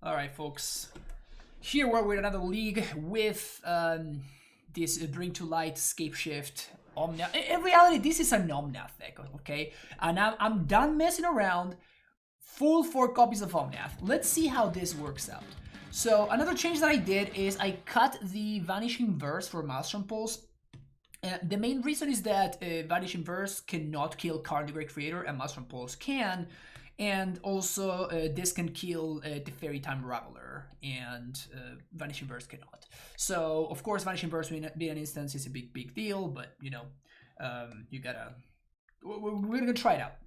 All right, folks. Here we're with another league with this Bring to Light, Scapeshift, Omnath. In reality, this is an Omnath deck, okay? And I'm done messing around. Full 4 copies of Omnath. Let's see how this works out. So another change that I did is I cut the Vanishing Verse for Maelstrom Pulse. The main reason is that Vanishing Verse cannot kill Karn the Great Creator and Maelstrom Pulse can. And also, this can kill the Fairy Time Raveler, and Vanishing Verse cannot. So, of course, Vanishing Verse being an instance is a big deal, but, you know, you gotta... We're gonna try it out.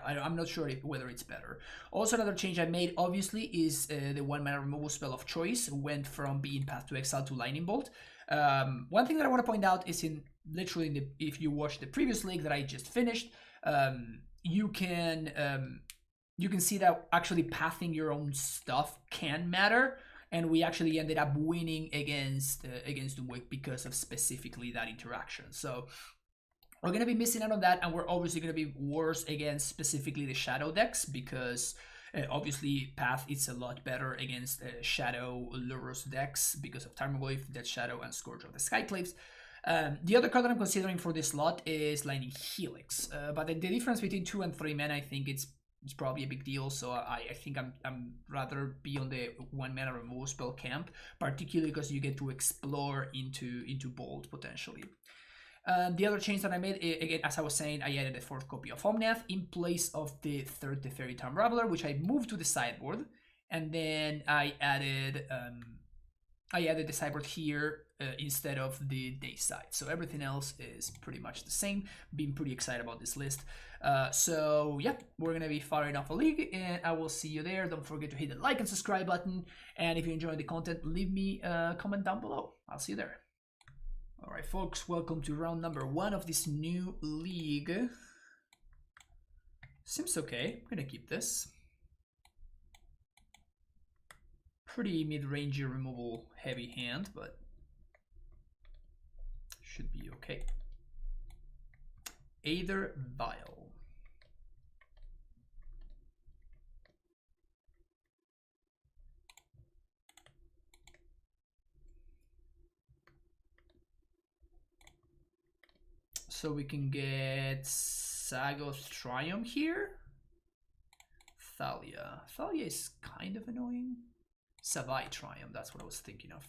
I'm not sure whether it's better. Also, another change I made, obviously, is the 1-mana removal spell of choice went from being Path to Exile to Lightning Bolt. One thing that I want to point out is if you watch the previous league that I just finished, you can see that actually pathing your own stuff can matter, and we actually ended up winning against Doomwake because of specifically that interaction. So we're going to be missing out on that, and we're obviously going to be worse against specifically the Shadow decks because obviously Path is a lot better against Shadow Lurrus decks because of Time Wave, Dead Shadow, and Scourge of the Skyclaves. The other card that I'm considering for this slot is Lightning Helix, but the difference between 2 and 3 mana, I think it's probably a big deal, so I think I'm rather be on the 1-mana removal spell camp, particularly because you get to explore into Bolt potentially. The other change that I made, again, as I was saying, I added a 4th copy of Omnath in place of the 3rd the Fairy Time Raveler, which I moved to the sideboard, and then I added the sideboard here instead of the day side. So everything else is pretty much the same. Been pretty excited about this list. So yeah, we're gonna be firing off a league, and I will see you there. Don't forget to hit the like and subscribe button, and if you enjoy the content, leave me a comment down below. I'll see you there. All right, folks, welcome to round number 1 of this new league. Seems okay. I'm gonna keep this. Pretty mid-range removal heavy hand, but should be okay. Aether Vial. So we can get Sago's Triumph here. Thalia. Thalia is kind of annoying. Savai Triumph, that's what I was thinking of.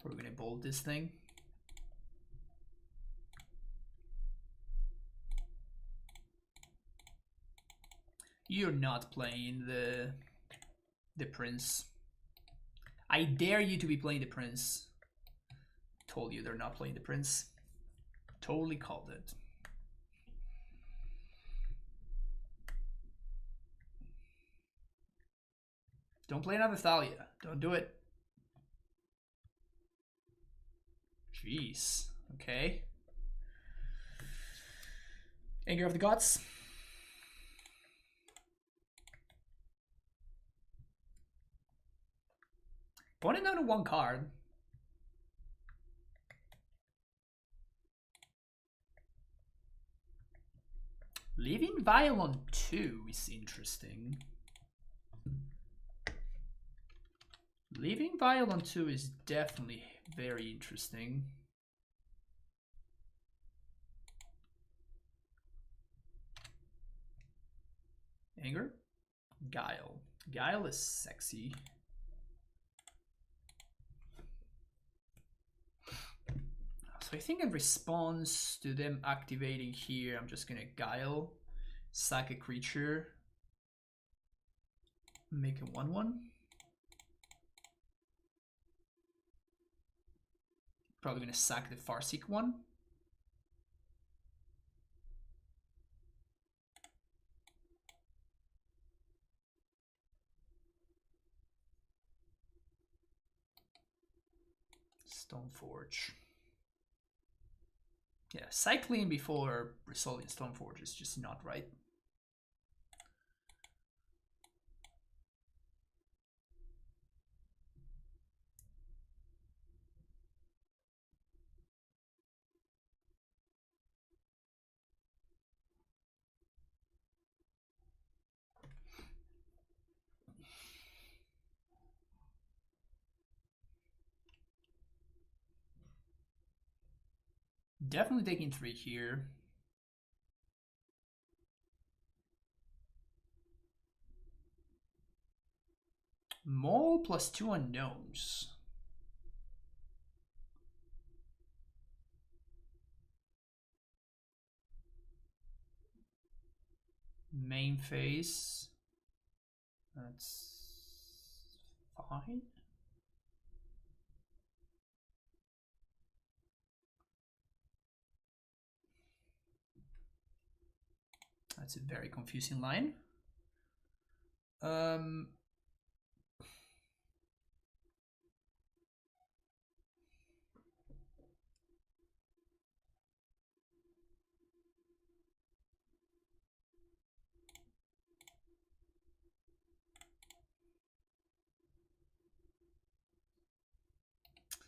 We're gonna bolt this thing. You're not playing the Prince. I dare you to be playing the Prince. Told you they're not playing the Prince. Totally called it. Don't play another Thalia. Don't do it. Jeez. Okay. Anger of the Gods. Putting down to 1 card. Leaving Vial on 2 is interesting. Leaving Vial on 2 is definitely very interesting. Anger? Guile. Guile is sexy. So I think in response to them activating here, I'm just gonna Guile, sack a creature, make a 1/1. Probably gonna sack the Farseek one. Stoneforge. Yeah, cycling before resolving Stoneforge is just not right. Definitely taking 3 here. Mole plus 2 unknowns. Main phase. That's fine. That's a very confusing line.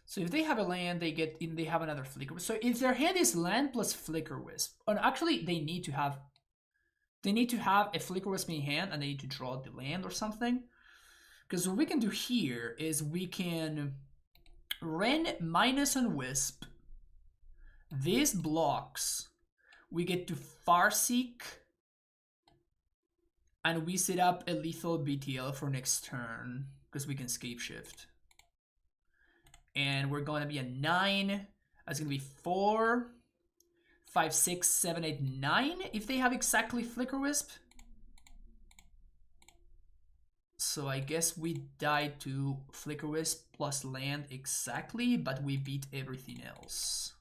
So if they have a land, they have another Flicker. So if their hand is land plus Flicker Wisp, and actually they need to have a Flicker Wisp in hand, and they need to draw the land or something. Because what we can do here is we can Ren minus on Wisp. This blocks. We get to Farseek, and we set up a lethal BTL for next turn because we can Scapeshift. And we're going to be a 9. That's going to be 4, 5, 6, 7, 8, 9 if they have exactly Flicker Wisp. So I guess we died to Flicker Wisp plus land exactly, but we beat everything else.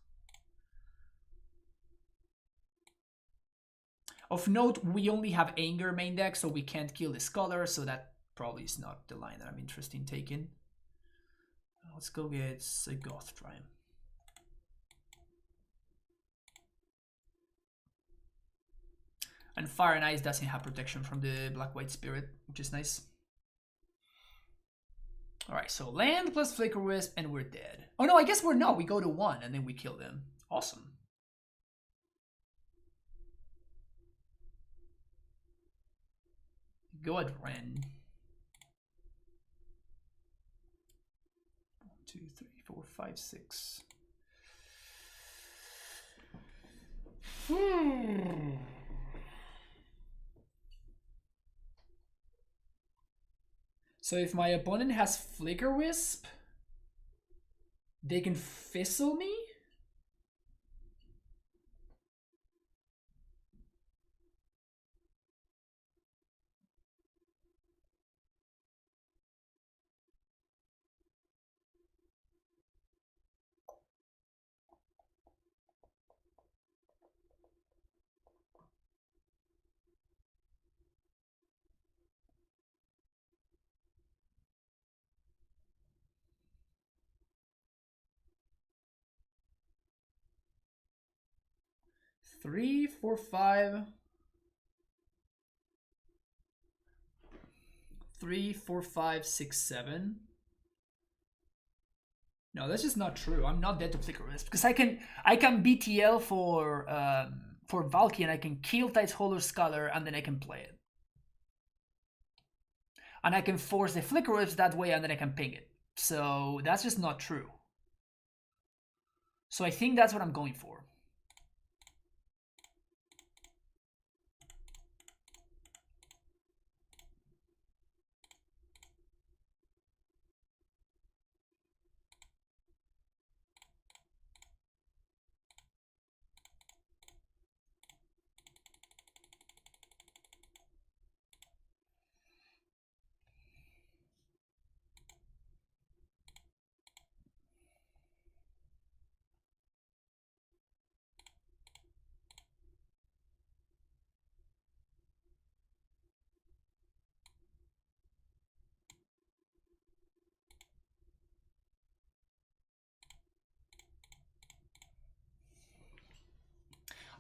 Of note, we only have Anger main deck, so we can't kill the Scholar, so that probably is not the line that I'm interested in taking. Let's go get a Goth Triumph. And Fire and Ice doesn't have protection from the Black-White Spirit, which is nice. Alright, so land plus Flicker Wisp, and we're dead. Oh no, I guess we're not. We go to 1, and then we kill them. Awesome. Go at Ren. 1, 2, 3, 4, 5, 6. So if my opponent has Flicker Wisp, they can fizzle me? Three, 4, 5. 3, 4, 5, 6, 7. No, that's just not true. I'm not dead to Flicker Wisp because I can BTL for Valky, and I can kill Tides Hollow Scholar, and then I can play it. And I can force the Flicker Wisp that way, and then I can ping it. So that's just not true. So I think that's what I'm going for.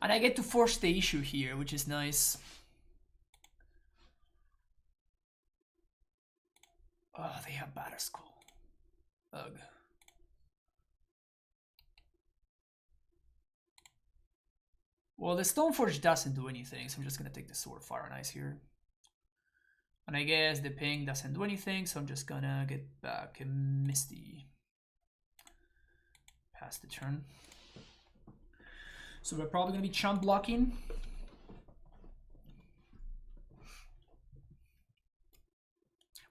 And I get to force the issue here, which is nice. Oh, they have Batterskull. Ugh. Well, the Stoneforge doesn't do anything, so I'm just gonna take the Sword, Fire, and Ice here. And I guess the ping doesn't do anything, so I'm just gonna get back a Misty. Pass the turn. So we're probably gonna be chump blocking.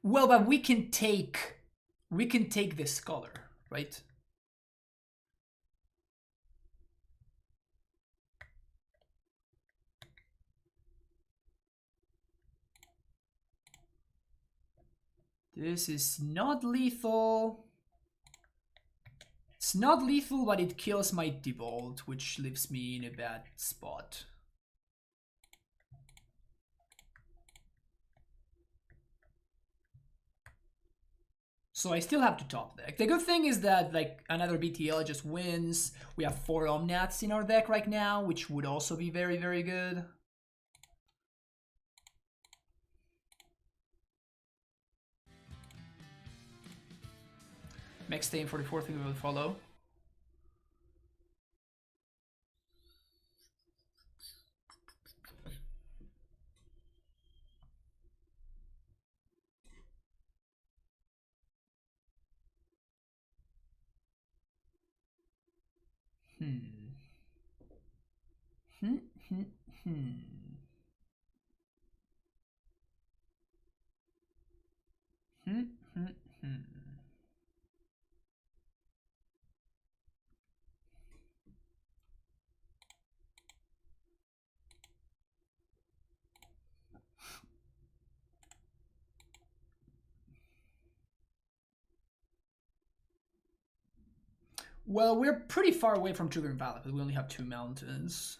Well, but we can take this color, right? This is not lethal. It's not lethal, but it kills my default, which leaves me in a bad spot. So I still have to top deck. The good thing is that like another BTL just wins. We have 4 Omnats in our deck right now, which would also be very, very good. Next day in 44th we will follow. Well, we're pretty far away from triggering Valor because we only have 2 mountains.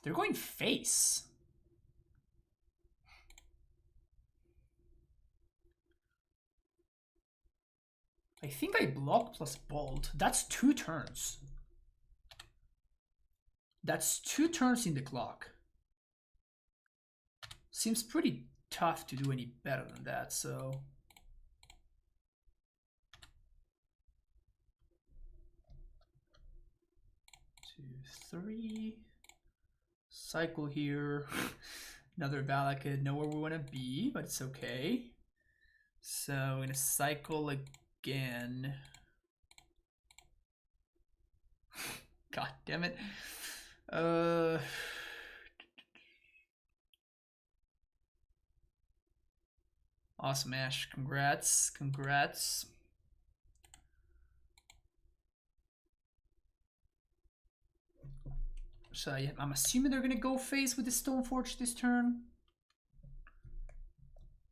They're going face. I think I block plus bolt. That's 2 turns. That's 2 turns in the clock. Seems pretty tough to do any better than that, so... Two, 3... Cycle here. Another Valakut, know where we want to be, but it's okay. So I'm gonna cycle again. God damn it. Awesome, Ash. Congrats. Congrats. So yeah, I'm assuming they're gonna go face with the Stoneforge this turn.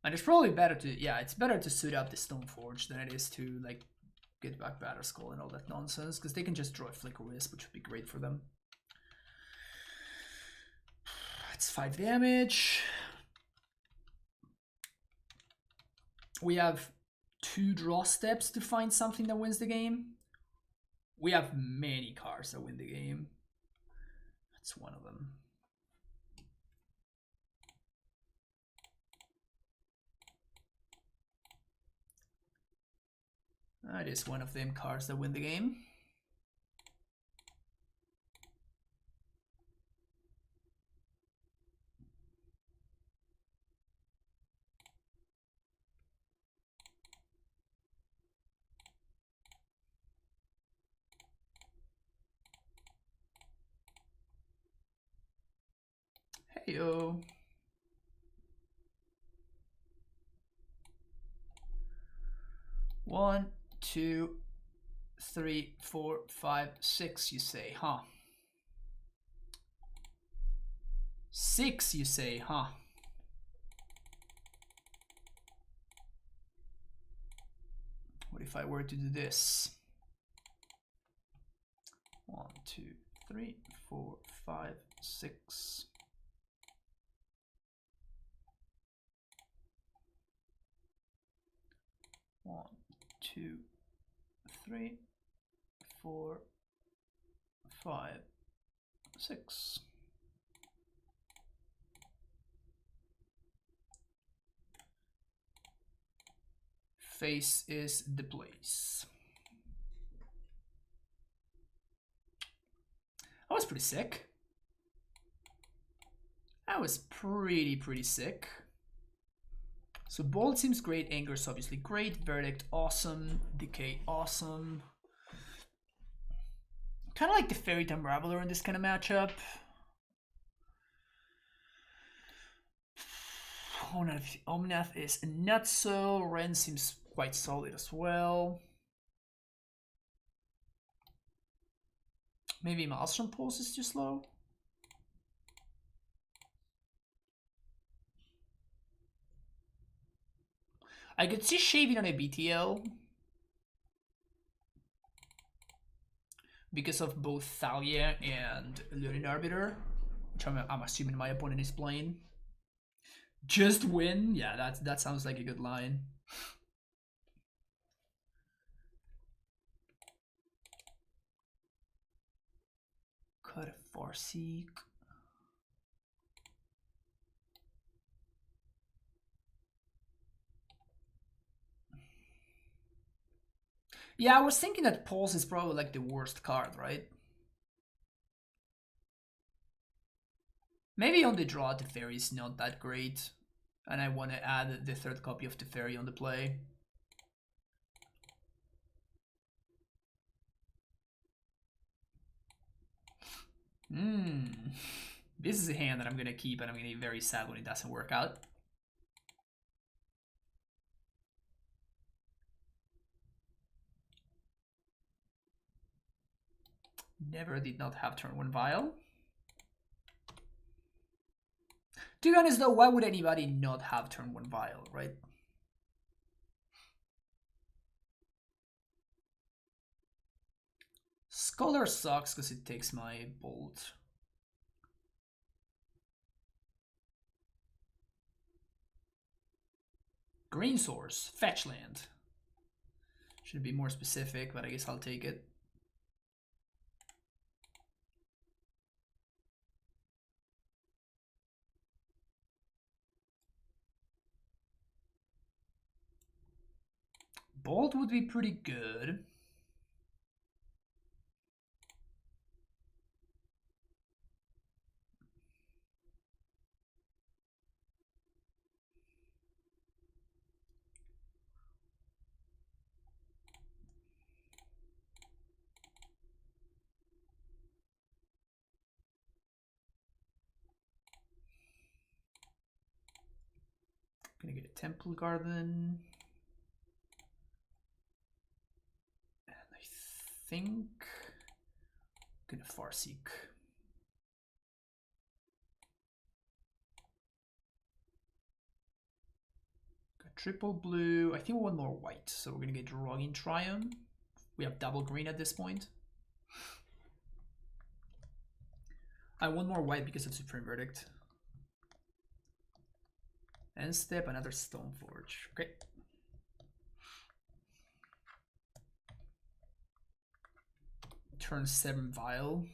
And it's probably better to, yeah, it's better to suit up the Stoneforge than it is to like get back Batterskull and all that nonsense, because they can just draw a Flicker Wisp, which would be great for them. It's 5 damage. We have 2 draw steps to find something that wins the game. We have many cards that win the game. That's one of them. That is one of them cards that win the game. Heyo. One, 2, 3, 4, 5, 6, you say, huh? 6, you say, huh? What if I were to do this? 1, 2, 3, 4, 5, 6. One, 2, 3, 4, 5, 6. Face is the place. That was pretty sick. That was pretty sick. So Bolt seems great, Anger's obviously great, Verdict awesome, Decay awesome. Kind of like the Fairy Unraveler in this kind of matchup. Omnath is not so. Ren seems quite solid as well. Maybe Maelstrom Pulse is too slow. I could see shaving on a BTL because of both Thalia and Lunar Arbiter, which I'm assuming my opponent is playing. Just win? Yeah, that sounds like a good line. Cut a Farseek. Yeah, I was thinking that Pulse is probably like the worst card, right? Maybe on the draw, the Fairy is not that great. And I want to add the third copy of the Fairy on the play. This is a hand that I'm going to keep, and I'm going to be very sad when it doesn't work out. Never did not have turn 1 Vial. To be honest though, why would anybody not have turn 1 Vial, right? Scholar sucks because it takes my Bolt. Green Source, fetch land. Should be more specific, but I guess I'll take it. Bolt would be pretty good. Gonna get a Temple Garden. And I think I'm gonna Farseek. Got triple blue. I think one more white. So we're gonna get Rogin Triumph. We have double green at this point. I want more white because of Supreme Verdict. End step, another Stoneforge. Okay. Turn 7 Vial.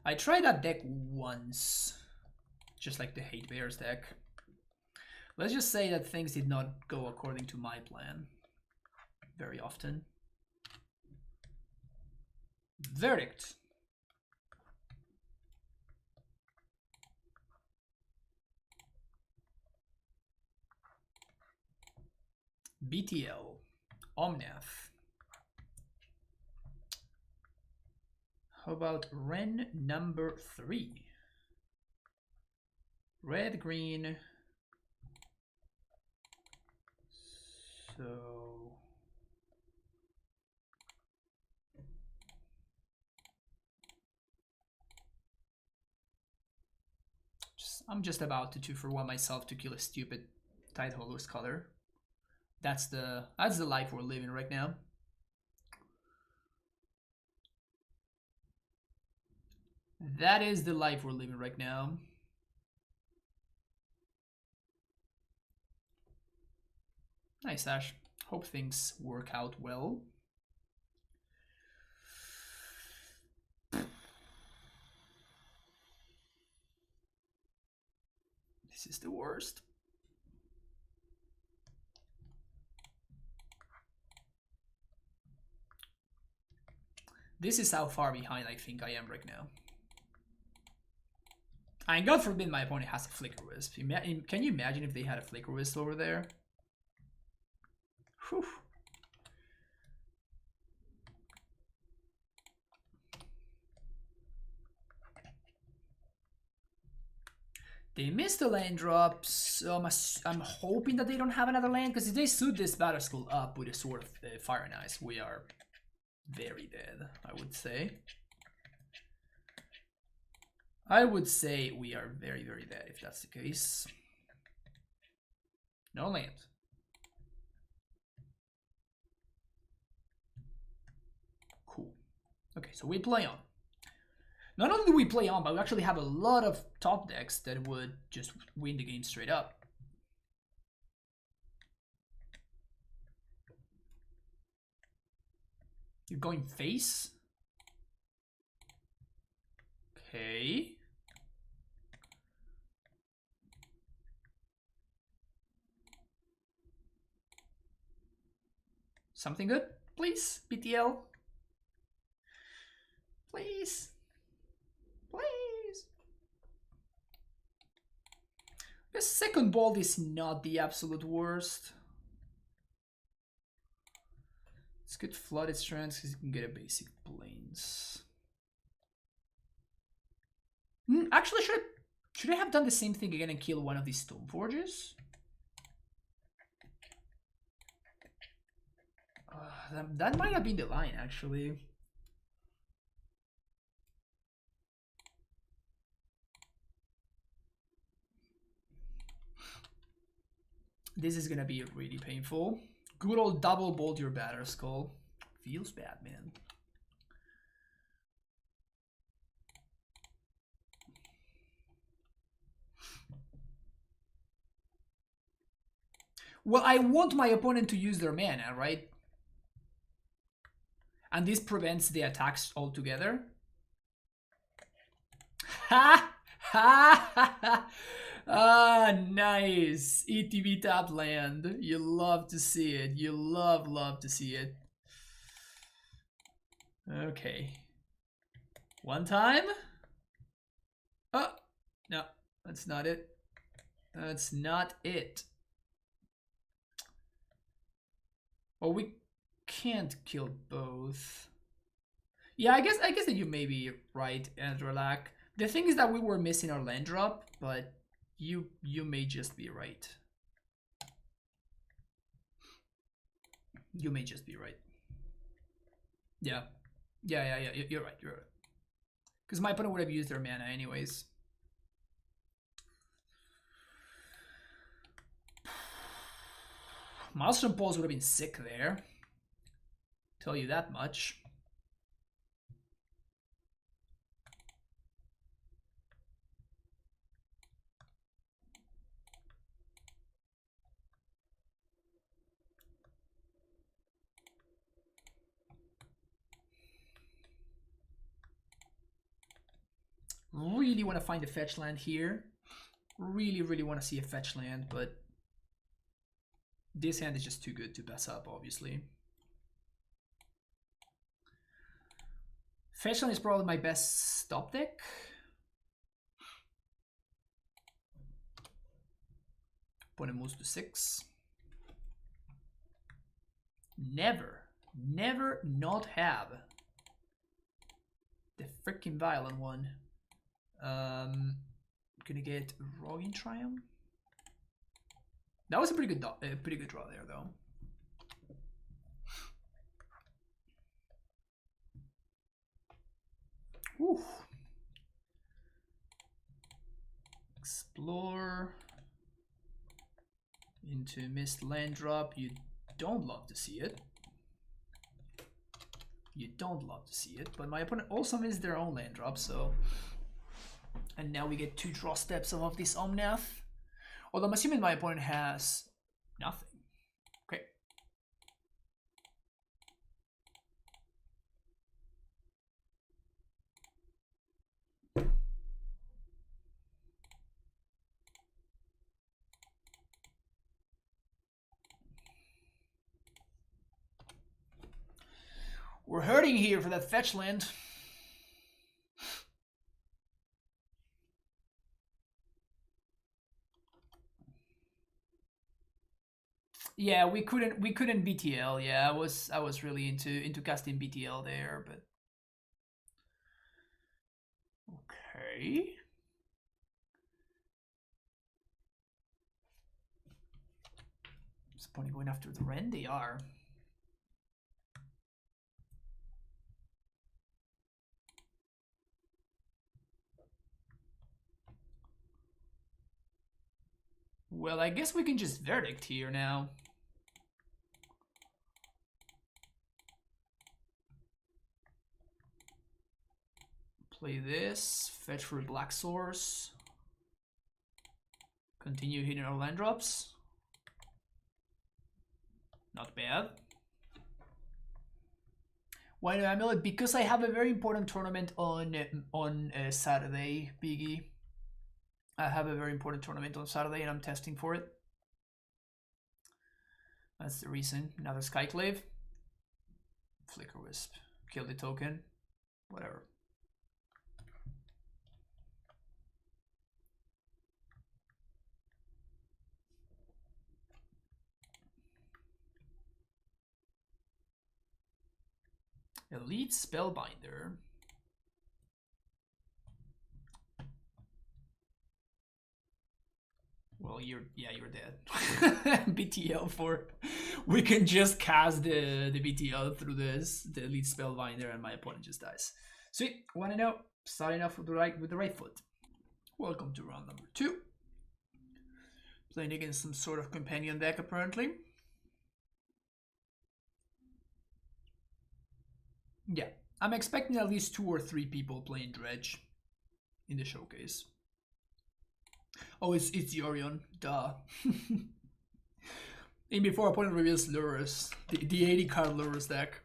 I tried that deck once, just like the Hatebears deck. Let's just say that things did not go according to my plan very often. Verdict. BTL. Omnath. How about Ren number 3? Red, green. So I'm just about to 2-for-1 myself to kill a stupid Tide Hollows color. That's the life we're living right now. That is the life we're living right now. Nice, Ash. Hope things work out well. This is the worst. This is how far behind I think I am right now. And God forbid my opponent has a Flicker Wisp. Can you imagine if they had a Flicker Wisp over there? Whew. They missed the land drop, so I'm hoping that they don't have another land, because if they suit this Battle School up with a Sword of Fire and Ice, we are very dead, I would say. I would say we are very, very dead if that's the case. No land. Cool. Okay, so we play on. Not only do we play on, but we actually have a lot of top decks that would just win the game straight up. You're going face? Okay. Something good, please, BTL? Please. Please. The second bolt is not the absolute worst. It's good flooded strands because you can get a basic plains. Actually, should I have done the same thing again and kill one of these Stoneforges? That might have been the line, actually. This is gonna be really painful. Good old double bolt your Battle Skull. Feels bad, man. Well, I want my opponent to use their mana, right? And this prevents the attacks altogether. Ha! Ha! Ha! Ah, nice. ETB top land. You love to see it. You love to see it. Okay. One time. Oh, no, that's not it. That's not it. Oh, we can't kill both. Yeah, I guess that you may be right, Andrelak. The thing is that we were missing our land drop, but you may just be right. You may just be right. Yeah. Yeah, you're right, you're right. Because my opponent would have used their mana anyways. Maelstrom Pulse would have been sick there. Tell you that much. Really want to find a fetch land here. Really want to see a fetch land, but this hand is just too good to pass up, obviously. Fetch land is probably my best stop deck. Opponent moves to 6. Never not have the freaking violent one. Gonna get Roaring Triumph. That was a pretty good draw there, though. Whew. Explore into missed land drop. You don't love to see it. You don't love to see it, but my opponent also missed their own land drop, so. And now we get 2 draw steps of this Omnath. Although I'm assuming my opponent has nothing. Okay. We're hurting here for that fetch land. Yeah, we couldn't BTL. Yeah, I was really into casting BTL there, but okay. What's the point of going after the Ren? They are. Well, I guess we can just Verdict here now. Play this, fetch for Black Source. Continue hitting our land drops. Not bad. Why do I mill it? Because I have a very important tournament on Saturday, Biggie. I have a very important tournament on Saturday and I'm testing for it. That's the reason. Another Skyclave. Flicker Wisp. Kill the token. Whatever. Elite Spellbinder. Well, you're dead. BTL for we can just cast the BTL through this, the Elite Spellbinder, and my opponent just dies. Sweet, wanna know? Starting off with the right foot. Welcome to round number 2. Playing against some sort of companion deck apparently. Yeah, I'm expecting at least 2 or 3 people playing Dredge in the showcase. Oh, it's Yorion, duh. And before opponent reveals Lurrus, the 80 card Lurrus deck.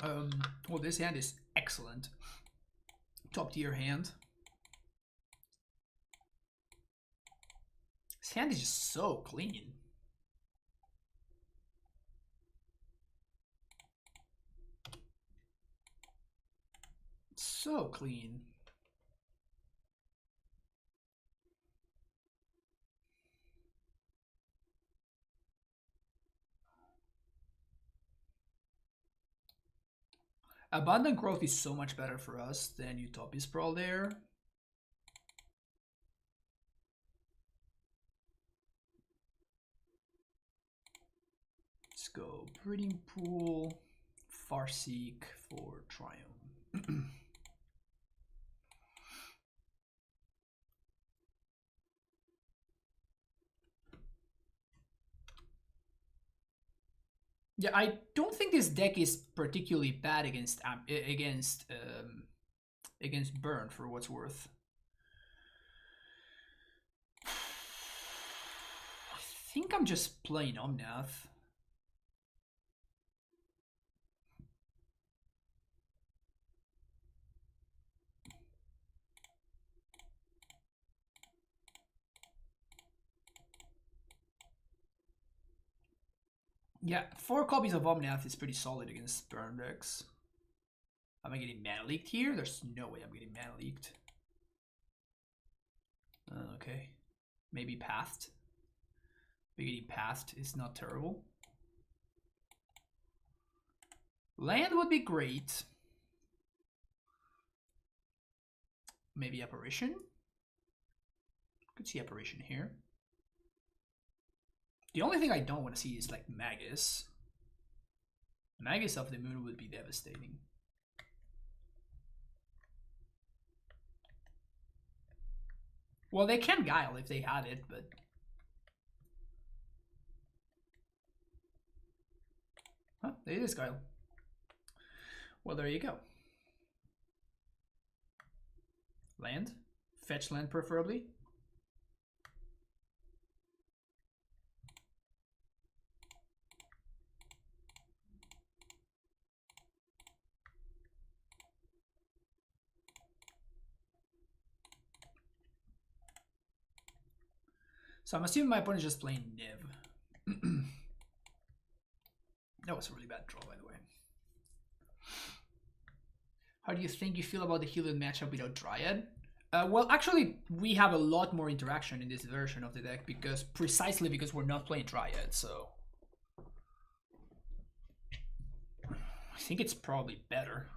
Well, this hand is excellent. Top tier hand. This hand is just so clean. So clean. Abundant Growth is so much better for us than Utopia Sprawl there. Let's go Breeding Pool, Farseek for Triumph. Yeah, I don't think this deck is particularly bad against Burn for what's worth. I think I'm just playing Omnath. Yeah, 4 copies of Omnath is pretty solid against Burn decks. Am I getting mana leaked here? There's no way I'm getting mana leaked. Okay. Maybe Pathed. Getting Pathed is not terrible. Land would be great. Maybe Apparition? Could see Apparition here. The only thing I don't want to see is like Magus. Magus of the Moon would be devastating. Well, they can Guile if they had it, but... Huh, it is Guile. Well, there you go. Land. Fetch land preferably. So I'm assuming my opponent is just playing Niv. was a really bad draw, by the way. How do you think you feel about the Heliod matchup without Dryad? Well, actually, we have a lot more interaction in this version of the deck precisely because we're not playing Dryad, so I think it's probably better.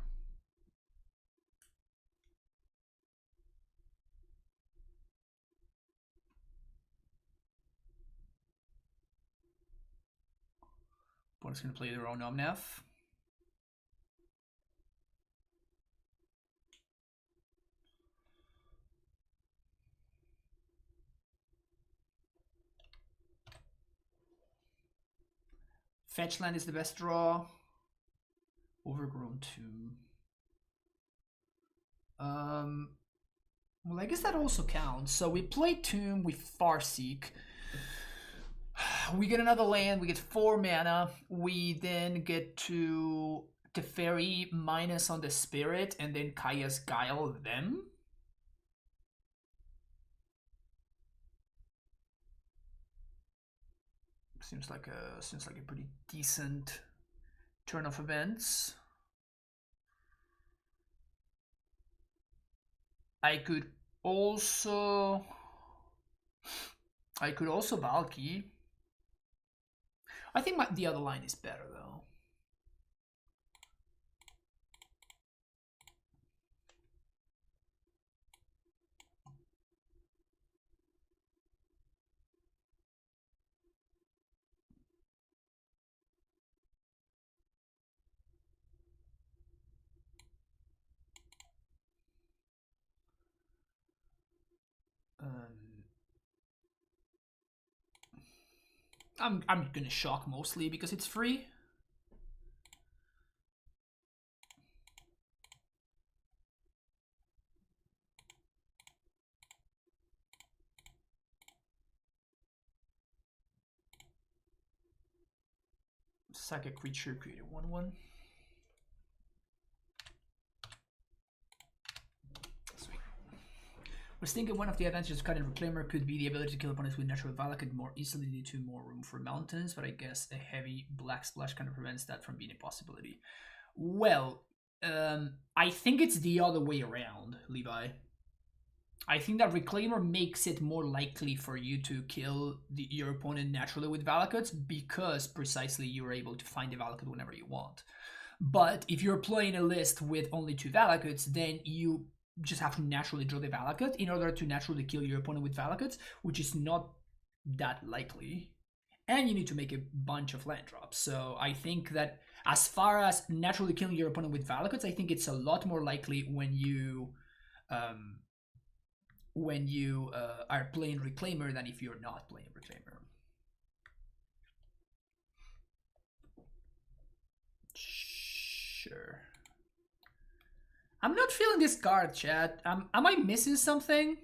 Opponent's gonna play their own Omnath. Fetch land is the best draw. Overgrown 2. Well, I guess that also counts. So we play Tomb with Farseek. We get another land, we get 4 mana. We then get to Teferi minus on the Spirit and then Kaya's Guile them. Seems like a pretty decent turn of events. I could also Valky. I think the other line is better though. I'm gonna shock mostly because it's free. Sack a creature, create a 1/1. Sweet. I was thinking one of the advantages of cutting Reclaimer could be the ability to kill opponents with natural Valakut more easily due to more room for mountains, but I guess a heavy black splash kind of prevents that from being a possibility. Well, I think it's the other way around, Levi. I think that Reclaimer makes it more likely for you to kill your opponent naturally with Valakuts because precisely you're able to find the Valakut whenever you want. But if you're playing a list with only 2 Valakuts, then you just have to naturally draw the Valakut in order to naturally kill your opponent with Valakuts, which is not that likely. And you need to make a bunch of land drops. So I think that as far as naturally killing your opponent with Valakuts, I think it's a lot more likely when you are playing Reclaimer than if you're not playing Reclaimer. Sure. I'm not feeling this card, chat. Am I missing something?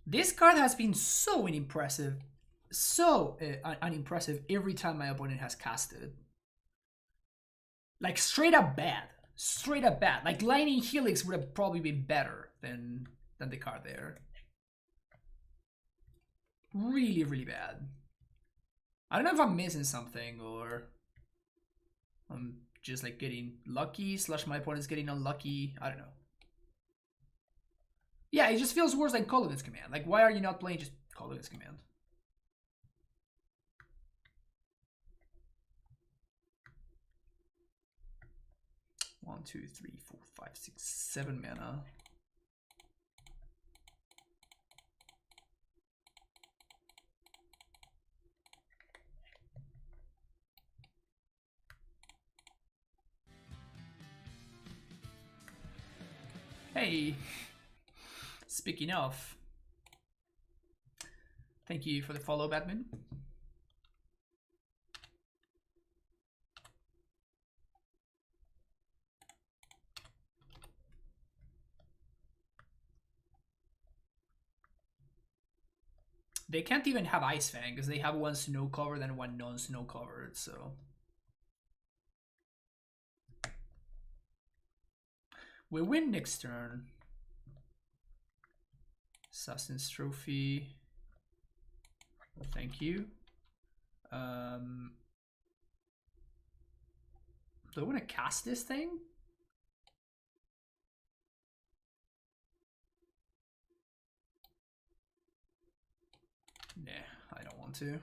This card has been so unimpressive. So unimpressive every time my opponent has casted. Like straight up bad. Straight up bad. Like Lightning Helix would have probably been better than the card there. Really, really bad. I don't know if I'm missing something or I'm just like getting lucky / my opponent's getting unlucky. I don't know. Yeah, it just feels worse than Kolaghan's Command. Like, why are you not playing just Kolaghan's Command? One, 2, 3, 4, 5, 6, 7 mana. Hey, speaking of, thank you for the follow, Batman. They can't even have Ice Fang because they have one snow covered and one non-snow covered, so. We win next turn. Assassin's Trophy. Thank you. Do I want to cast this thing? Nah, I don't want to.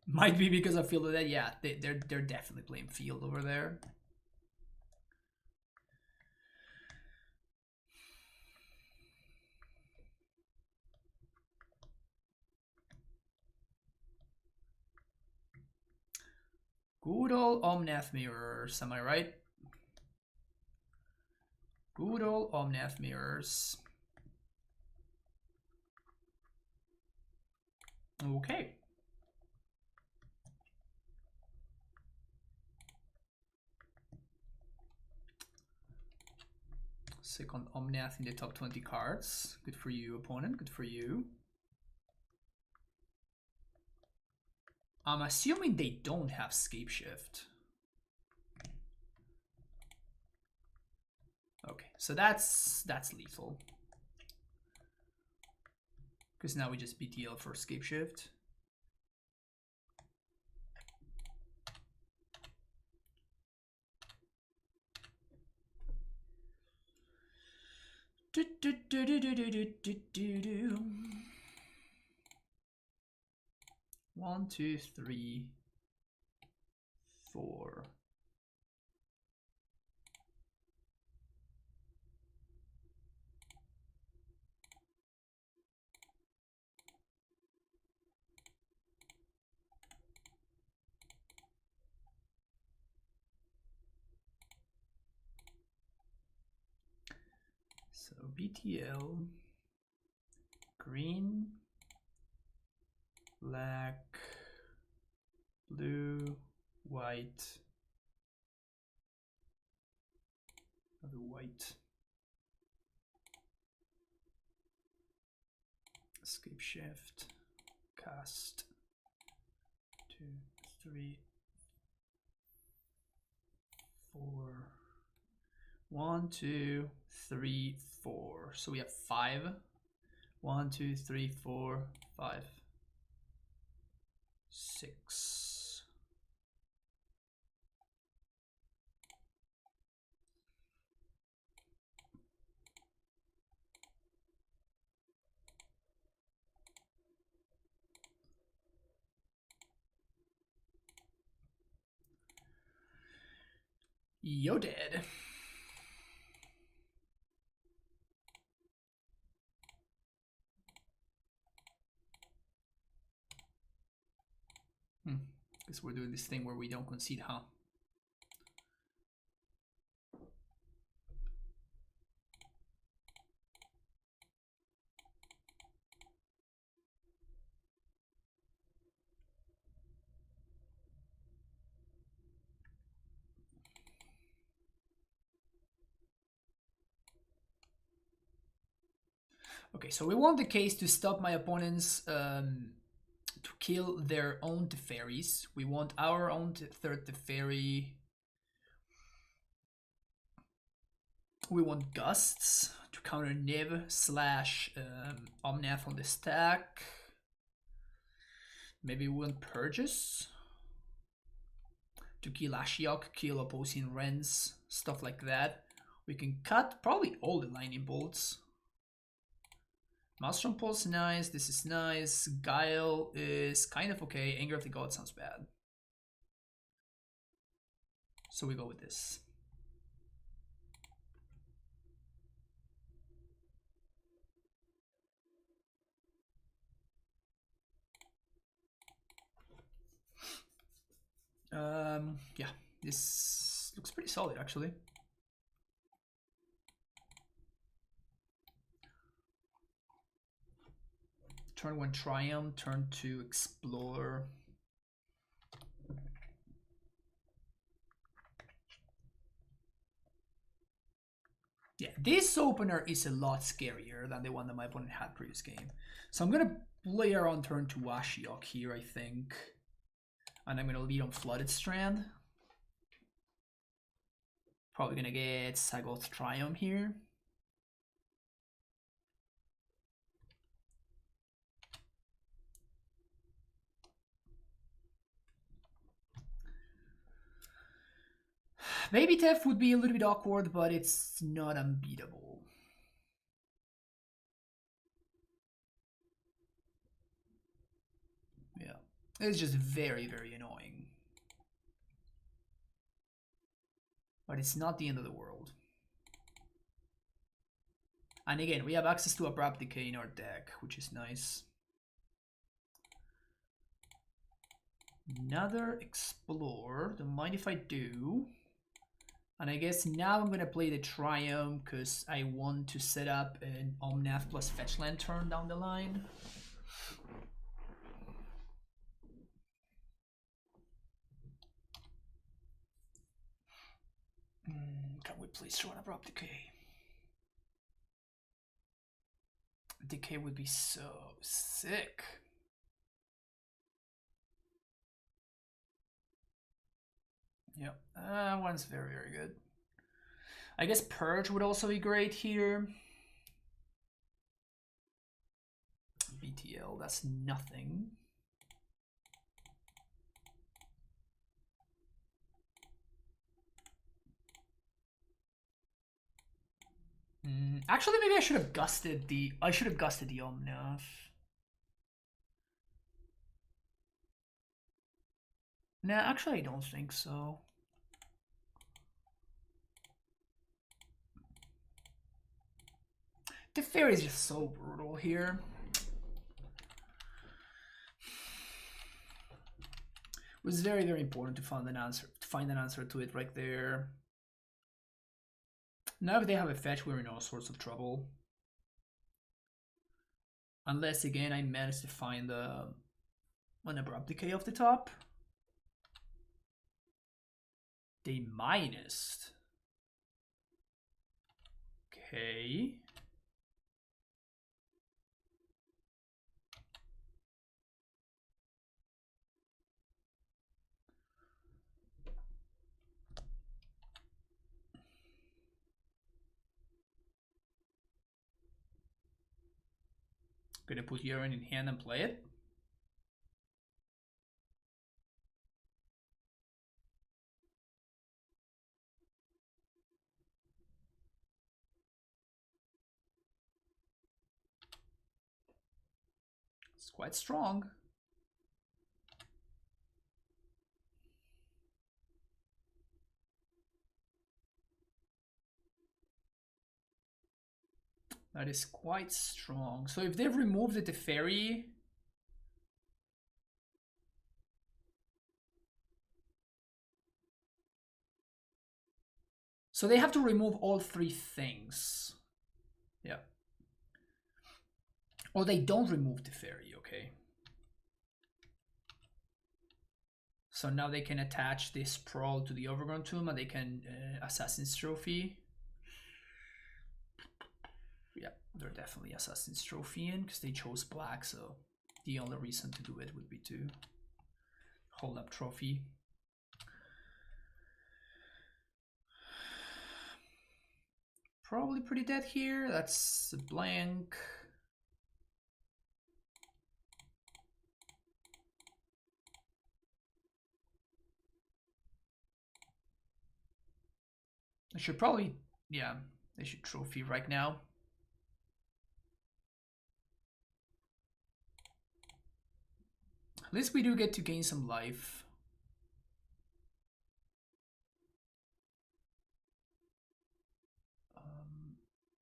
Might be because I feel that, yeah, they're definitely playing field over there. Good old Omnath Mirrors, am I right? Good old Omnath Mirrors. Okay. Second Omnath in the top 20 cards. Good for you, opponent. Good for you. I'm assuming they don't have Scapeshift. Okay, so that's lethal. Because now we just BTL for Scapeshift. One, two, three, four. So BTL, green, black, blue, white, another white, Scapeshift, cast, 2, 3, 4, 1, 2, 3, 4. So we have 5. 1, 2, 3, 4, 5, 6. Yo dead. Guess we're doing this thing where we don't concede, huh? Okay, so we want the case to stop my opponents to kill their own Teferis. We want our own third Teferi. We want Gusts to counter Niv slash Omnath on the stack. Maybe we want Purges to kill Ashiok, kill opposing Rens, stuff like that. We can cut probably all the lightning bolts. Maelstrom Pulse nice, this is nice. Guile is kind of okay. Anger of the God sounds bad. So we go with this. Yeah, this looks pretty solid actually. Turn 1 Triumph, turn 2 Explore. Yeah, this opener is a lot scarier than the one that my opponent had previous game. So I'm gonna play around turn 2 Ashiok here, I think. And I'm gonna lead on Flooded Strand. Probably gonna get Sagoth Triumph here. Baby Theft would be a little bit awkward, but it's not unbeatable. Yeah, it's just very, very annoying. But it's not the end of the world. And again, we have access to Abrupt Decay in our deck, which is nice. Another Explore. Don't mind if I do. And I guess now I'm gonna play the Triumph because I want to set up an Omnath plus Fetchland turn down the line. Can we please throw an Abrupt Decay? Decay would be so sick. Yep, one's very, very good. I guess Purge would also be great here. BTL, that's nothing. Actually, maybe I should have gusted the Omnath. Nah, actually I don't think so. The fairy is just so brutal here. It was very, very important to find an answer to it right there. Now if they have a fetch, we're in all sorts of trouble. Unless again I manage to find an Abrupt Decay off the top. They minused. Okay. Gonna put Yorion in hand and play it. It's quite strong. That is quite strong. So if they've removed the Teferi, so they have to remove all three things. Yeah. Or they don't remove the Teferi, okay. So now they can attach this Sprawl to the Overgrown Tomb and they can Assassin's Trophy. Yeah, they're definitely Assassin's Trophy in because they chose black, so the only reason to do it would be to hold up trophy. Probably pretty dead here. That's a blank. I should probably, yeah, they should trophy right now. At least we do get to gain some life.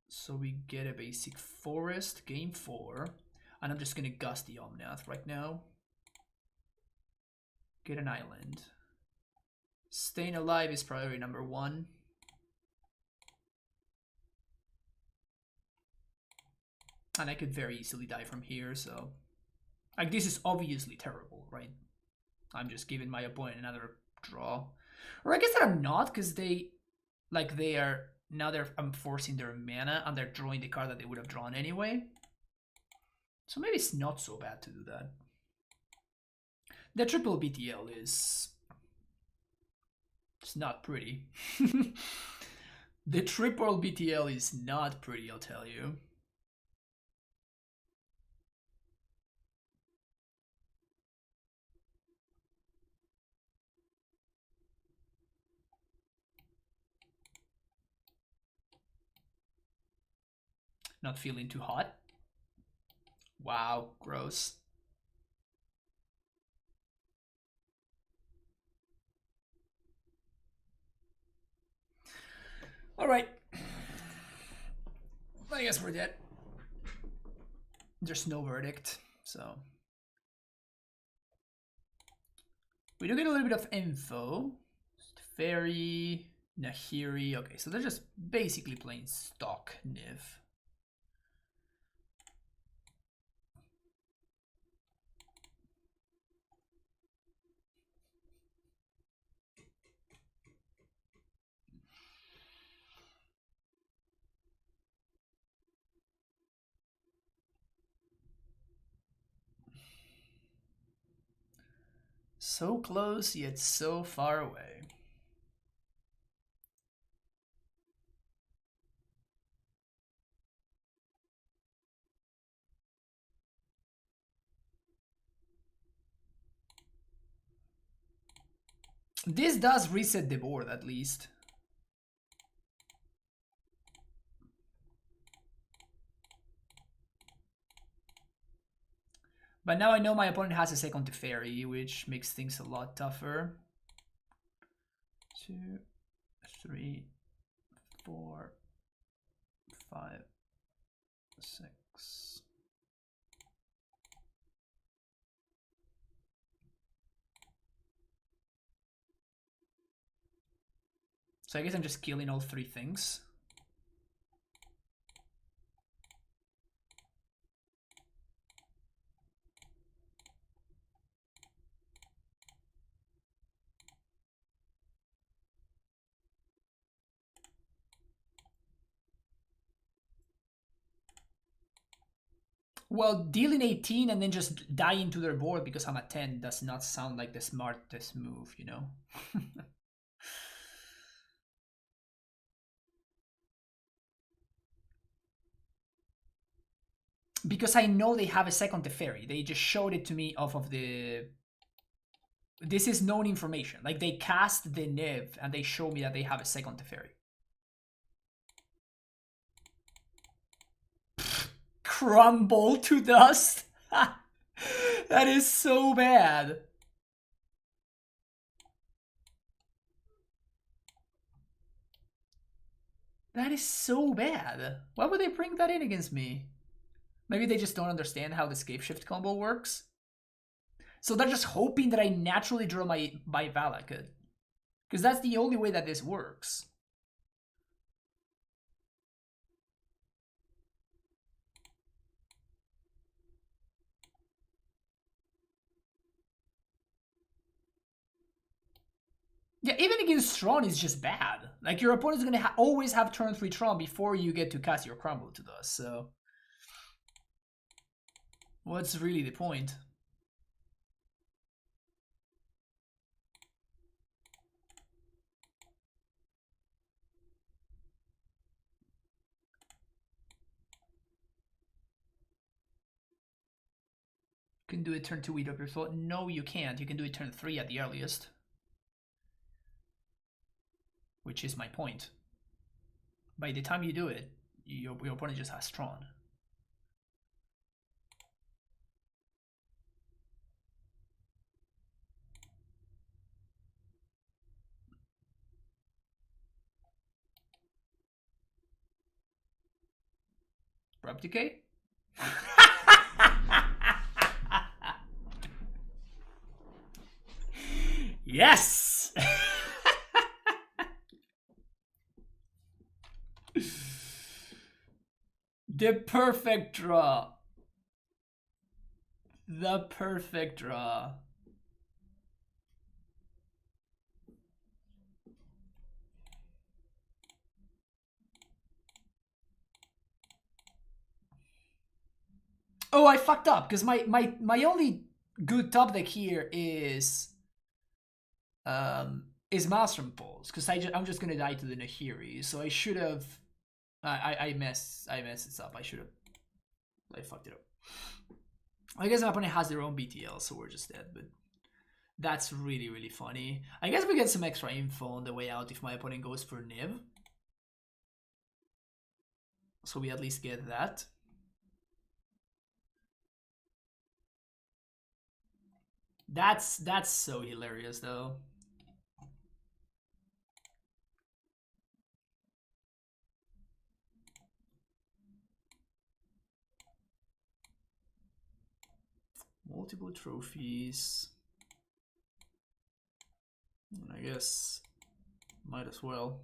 So we get a basic forest, game 4. And I'm just gonna gust the Omnath right now. Get an island. Staying alive is priority number 1. And I could very easily die from here, so... Like, this is obviously terrible, right? I'm just giving my opponent another draw. Or I guess that I'm not, because they... Like, they are... Now I'm forcing their mana, and they're drawing the card that they would have drawn anyway. So maybe it's not so bad to do that. The triple BTL is... It's not pretty. The triple BTL is not pretty, I'll tell you. Not feeling too hot. Wow, gross. All right. I guess we're dead. There's no verdict, so. We do get a little bit of info. Fairy, Nahiri. Okay, so they're just basically playing stock Niv. So close, yet so far away. This does reset the board, at least. But now I know my opponent has a second Teferi, which makes things a lot tougher. 2, 3, 4, 5, 6. So I guess I'm just killing all 3 things. Well, dealing 18 and then just dying to their board because I'm at 10 does not sound like the smartest move, you know? Because I know they have a second Teferi. They just showed it to me off of the... This is known information. Like, they cast the Niv and they show me that they have a second Teferi. Crumble to dust. That is so bad. That is so bad. Why would they bring that in against me? Maybe they just don't understand how the Scapeshift combo works. So they're just hoping that I naturally draw my Valakut. Because that's the only way that this works. Yeah, even against Tron is just bad. Like, your opponent's gonna always have turn 3 Tron before you get to cast your Crumble to dust, so... What's really the point? You can do it turn 2 BW thought. No, you can't. You can do it turn 3 at the earliest. Which is my point. By the time you do it, your opponent just has Tron. Abrupt Decay? Yes! The perfect draw. The perfect draw. Oh, I fucked up because my only good top deck here is Maelstrom Pulse, because I'm just gonna die to the Nahiri, so I should have I messed this up. I fucked it up. I guess my opponent has their own BTL, so we're just dead, but that's really, really funny. I guess we get some extra info on the way out if my opponent goes for Niv. So we at least get that. That's so hilarious though. Multiple trophies. I guess might as well.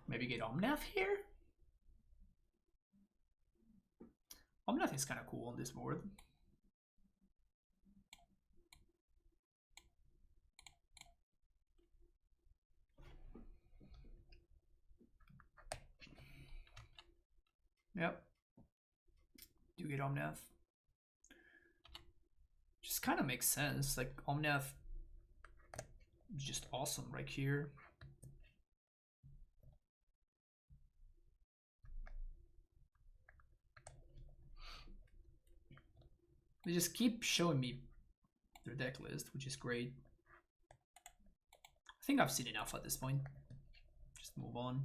Maybe get Omnath here? Omnath is kind of cool on this board. Yep. Do get Omnath. Just kind of makes sense. Like, Omnath is just awesome right here. They just keep showing me their deck list, which is great. I think I've seen enough at this point. Just move on.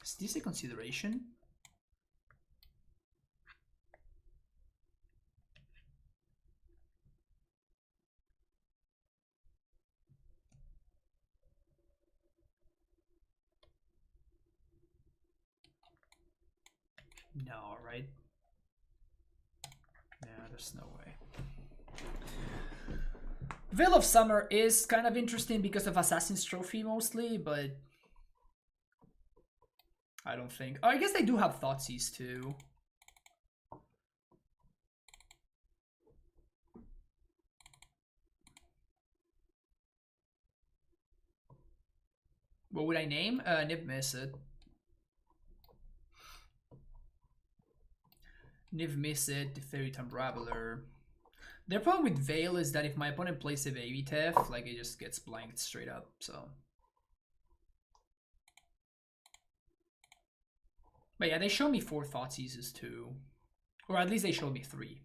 Is this a consideration? No, right? Yeah, there's no way. Veil of Summer is kind of interesting because of Assassin's Trophy mostly, but I don't think. Oh, I guess they do have Thoughtseize too. What would I name? Niv Mizzet. Niv Mizzet, the Fairy Unraveler. The problem with Veil is that if my opponent plays a Baby Tef, like it just gets blanked straight up, so. But yeah, they show me 4 Thoughtseizes too. Or at least they showed me 3.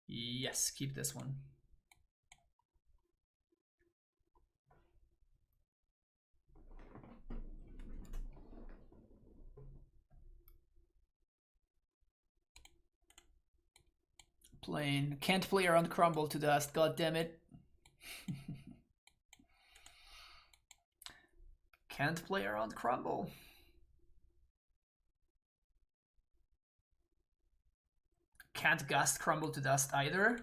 Yes, keep this one. Plain. Can't play around Crumble to dust, god damn it. Can't play around Crumble. Can't gust Crumble to dust either.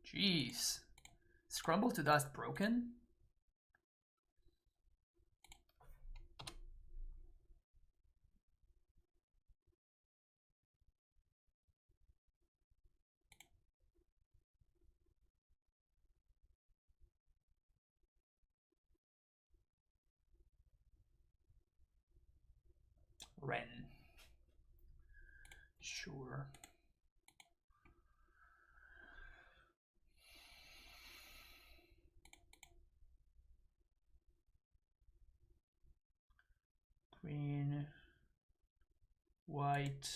Jeez. Is Crumble to dust broken? Ren. Sure. Green, white,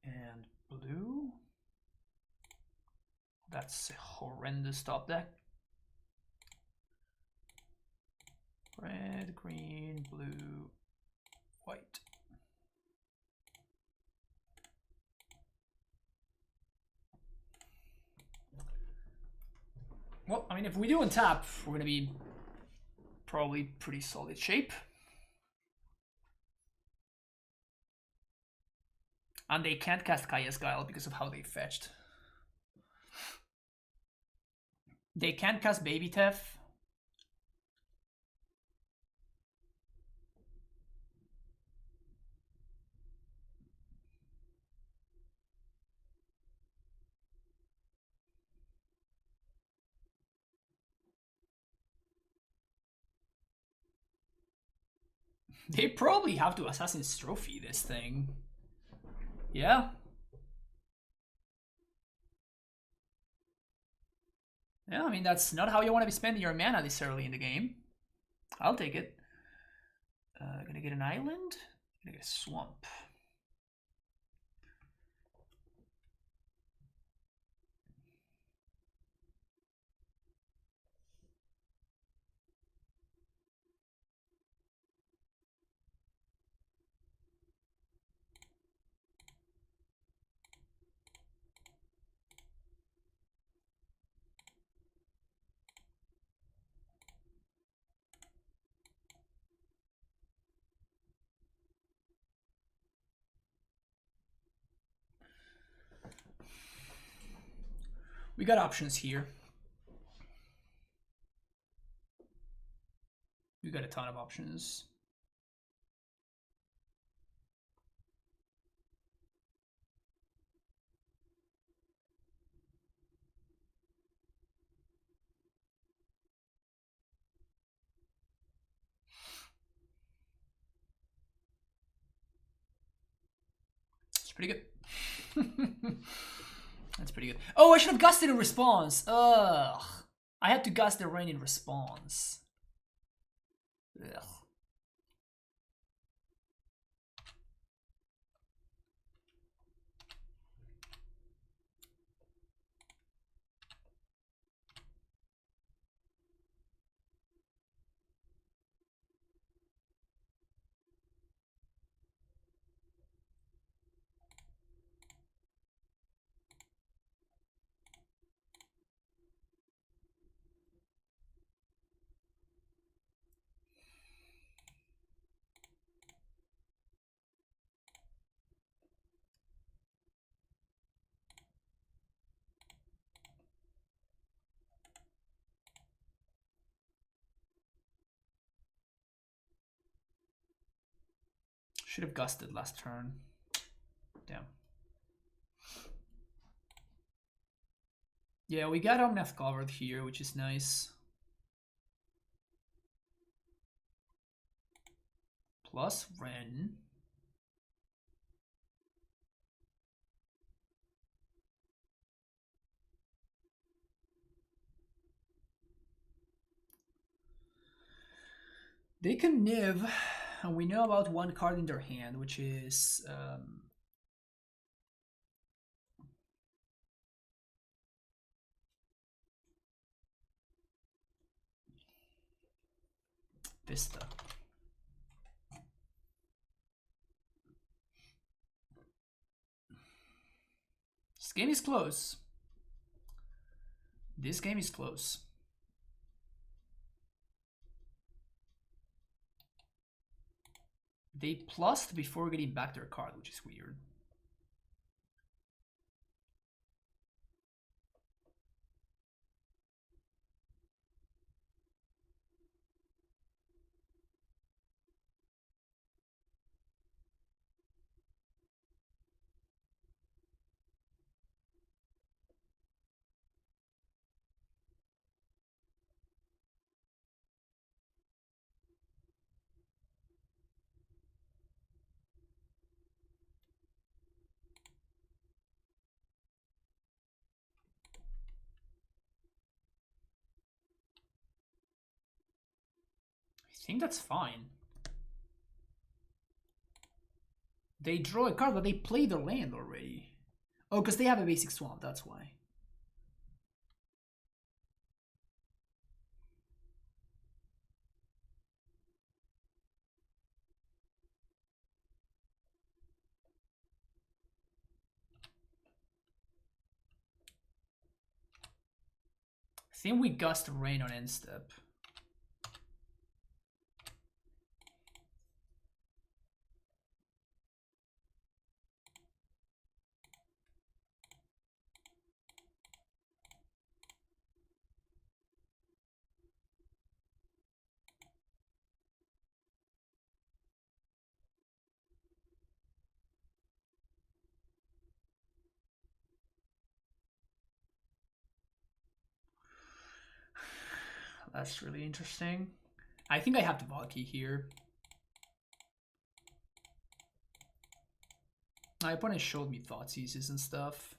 and blue. That's a horrendous top deck. Red, green, blue, white. Well, I mean, if we do untap, we're gonna be probably pretty solid shape. And they can't cast Kaya's Guile because of how they fetched. They can't cast Baby Tef. They probably have to Assassin's Trophy this thing. Yeah. Yeah, I mean, that's not how you want to be spending your mana this early in the game. I'll take it. Gonna get an island? Gonna get a swamp. We got options here. We got a ton of options. It's pretty good. That's pretty good. Oh, I should have gusted in response. Ugh. I had to gust the rain in response. Ugh. Should have gusted last turn. Damn. Yeah, we got Omnath covered here, which is nice. Plus Ren. They can Niv, and we know about one card in their hand, which is Vista. This game is close. This game is close. They plussed before getting back their card, which is weird. I think that's fine. They draw a card, but they play their land already. Oh, because they have a basic swamp, that's why. I think we gust rain on end step. That's really interesting. I think I have to Valky here. My opponent showed me Thoughtseize and stuff.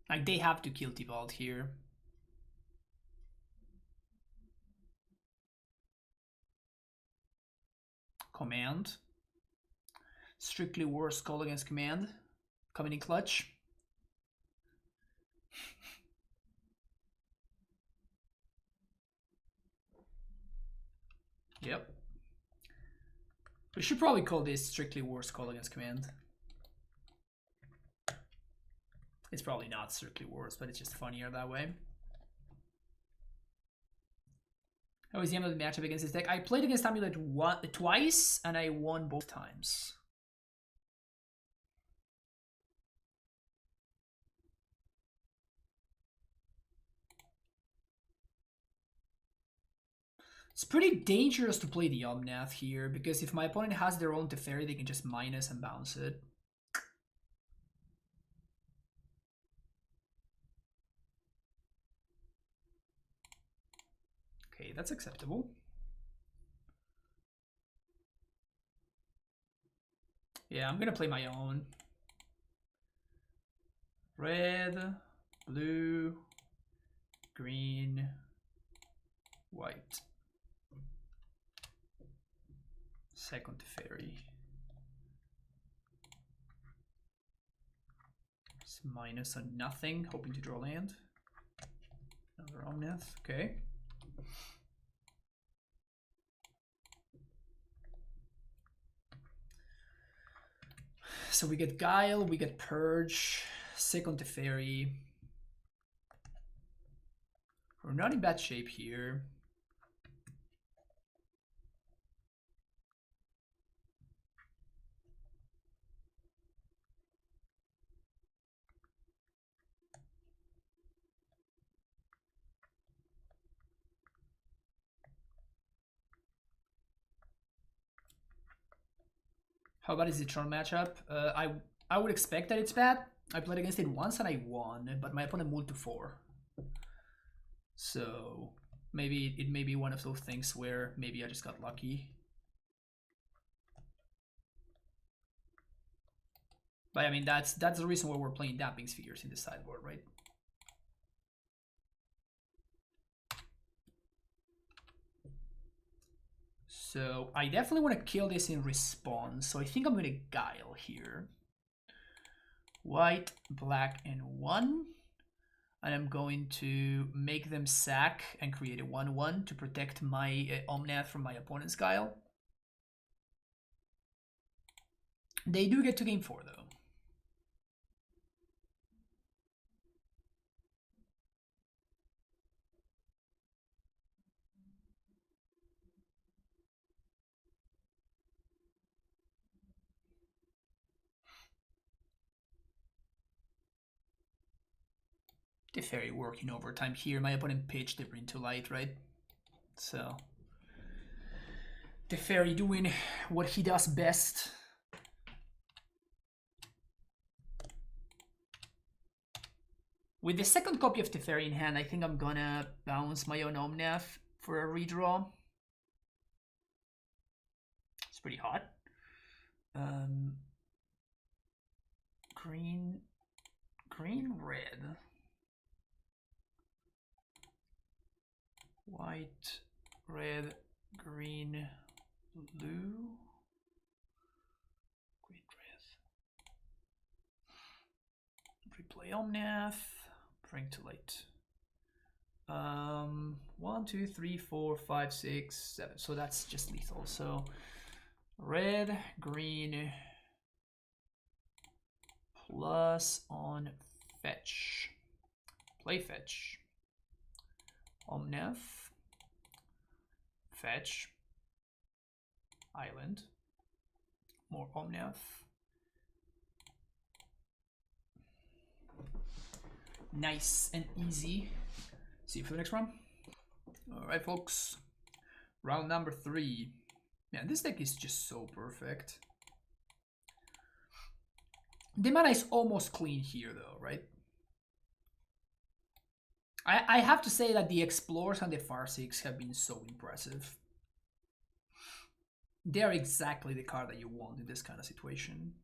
Like, they have to kill Tibalt here. Command. Strictly worse call against command. Coming in clutch. Yep. We should probably call this strictly worse call against command. It's probably not strictly worse, but it's just funnier that way. How was the end of the matchup against this deck? I played against Amulet twice, and I won both times. It's pretty dangerous to play the Omnath here, because if my opponent has their own Teferi, they can just minus and bounce it. Okay, that's acceptable. Yeah, I'm gonna play my own. Red, blue, green, white. Second Teferi. It's minus on nothing, hoping to draw land. Another Omnath, okay. So we get Guile, we get Purge, second Teferi. We're not in bad shape here. How bad is the Tron matchup? I would expect that it's bad. I played against it once and I won, but my opponent moved to 4. So maybe it may be one of those things where maybe I just got lucky. But I mean, that's the reason why we're playing Damping Spheres in the sideboard, right? So I definitely want to kill this in response. So I think I'm going to Guile here. White, black, and 1. And I'm going to make them sack and create a 1/1 to protect my Omnath from my opponent's Guile. They do get to game 4 though. Teferi working overtime here. My opponent pitched the Bring to Light, right? So Teferi doing what he does best. With the second copy of Teferi in hand, I think I'm gonna bounce my own Omnath for a redraw. It's pretty hot. Green, red. White, red, green, blue. Green, red. Replay Omnath. Bring to Light. 1, 2, 3, 4, 5, 6, 7. So that's just lethal. So red, green, plus on fetch. Play fetch. Omnath. Fetch. Island. More Omnath. Nice and easy. See you for the next round. All right, folks. Round number 3. Man, this deck is just so perfect. The mana is almost clean here though, right? I have to say that the Explorers and the Farseeks have been so impressive. They are exactly the card that you want in this kind of situation.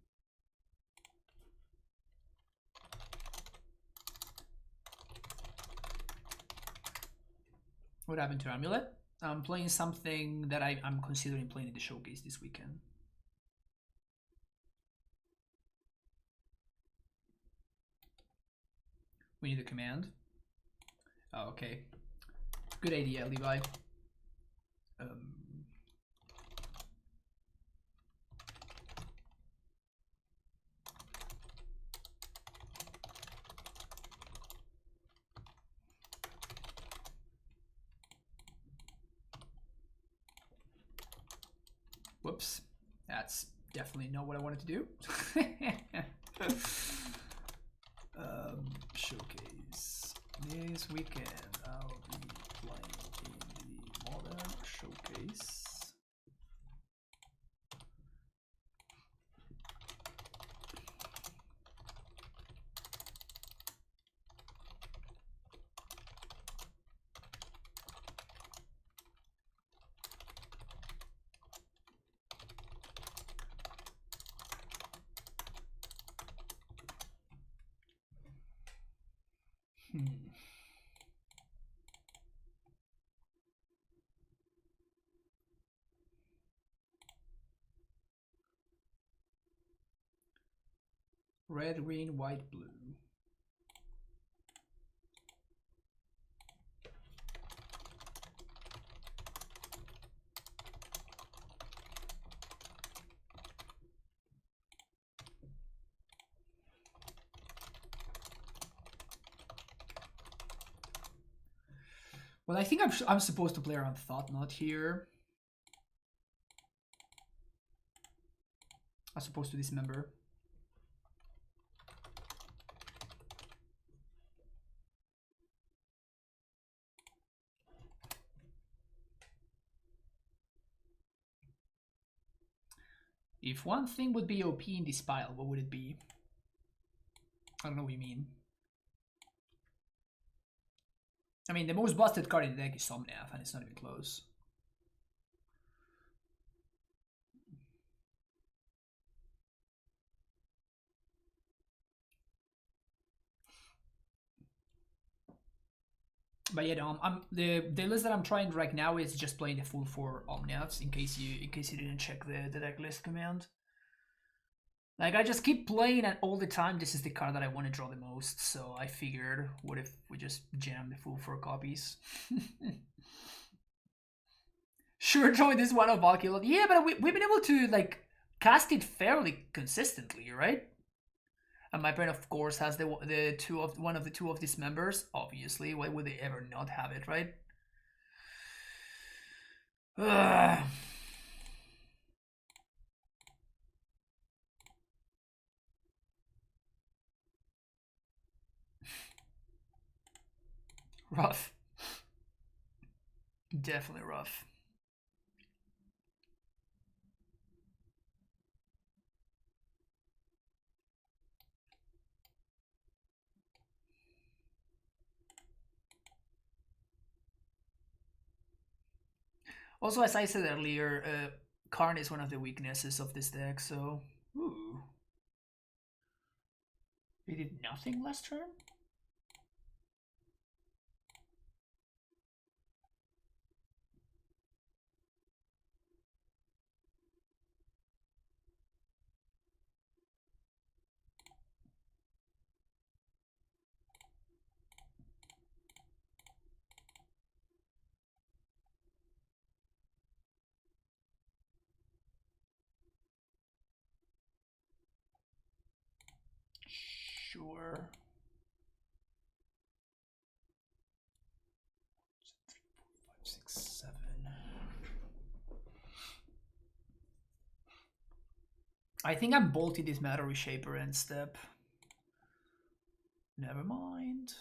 What happened to Amulet? I'm playing something that I'm considering playing in the showcase this weekend. We need a command. Oh, okay. Good idea, Levi. Whoops. That's definitely not what I wanted to do. Showcase. This weekend I'll be playing in the Modern Showcase. Red, green, white, blue. Well, I think I'm supposed to play around Thoughtnot here. I'm supposed to dismember. If one thing would be OP in this pile, what would it be? I don't know what you mean. I mean, the most busted card in the deck is Somnath, and it's not even close. But yeah, no, the list that I'm trying right now is just playing the full 4 Omniaths in case you didn't check the deck list command. Like, I just keep playing, and all the time this is the card that I want to draw the most, so I figured, what if we just jam the full 4 copies? Sure, join this one of Valkyrie. Yeah, but we've been able to, like, cast it fairly consistently, right? And my brain, of course, has one of the two of these members. Obviously, why would they ever not have it, right? Rough. Definitely rough. Also, as I said earlier, Karn is one of the weaknesses of this deck, so... Ooh. He did nothing last turn? Sure. I think I'm bolting this Matter Reshaper end step. Never mind.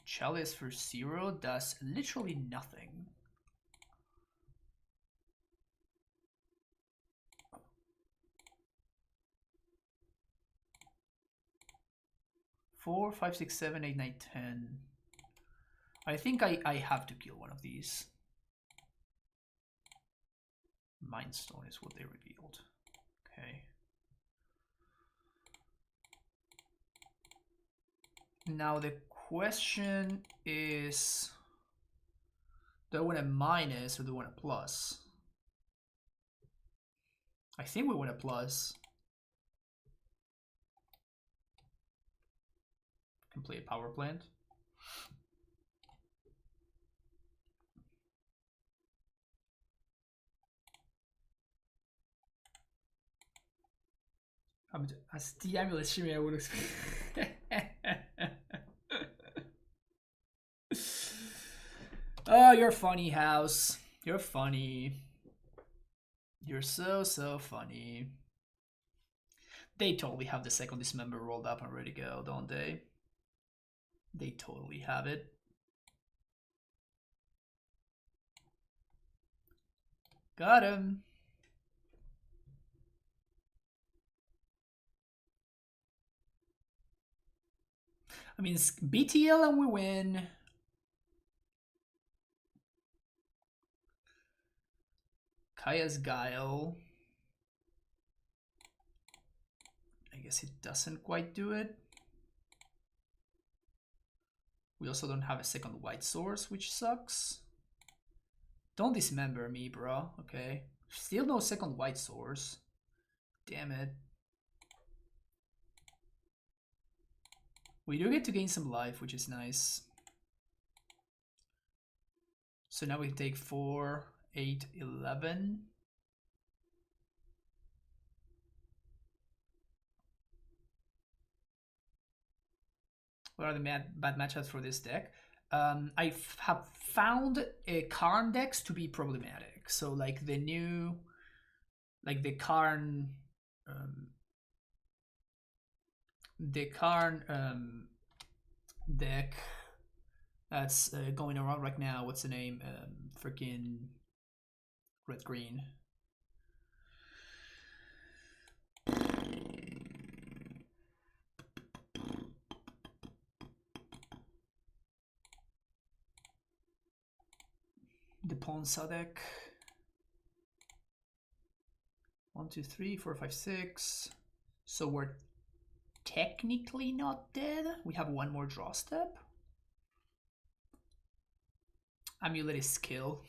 Chalice for 0 does literally nothing. Four, 5, 6, 7, 8, 9, 10. I think I have to kill one of these. Mindstone is what they revealed. Okay. Now the question is, do I want a minus or do I want a plus? I think we want a plus. Can play a power plant. As the amulet streaming, I would expect. Oh, you're funny, House. You're funny. You're so funny. They totally have the second dismember rolled up and ready to go, don't they? They totally have it. Got him. I mean, it's BTL and we win. Kaya's Guile. I guess it doesn't quite do it. We also don't have a second white source, which sucks. Don't dismember me, bro. Okay. Still no second white source. Damn it. We do get to gain some life, which is nice. So now we take 4, 8, 11. What are the bad matchups for this deck? I have found Karn decks to be problematic. So like the new, like the Karn deck that's going around right now. What's the name? Freaking red green. The Ponza deck. 1, 2, 3, 4, 5, 6. So we're technically not dead. We have one more draw step. Amulet is kill.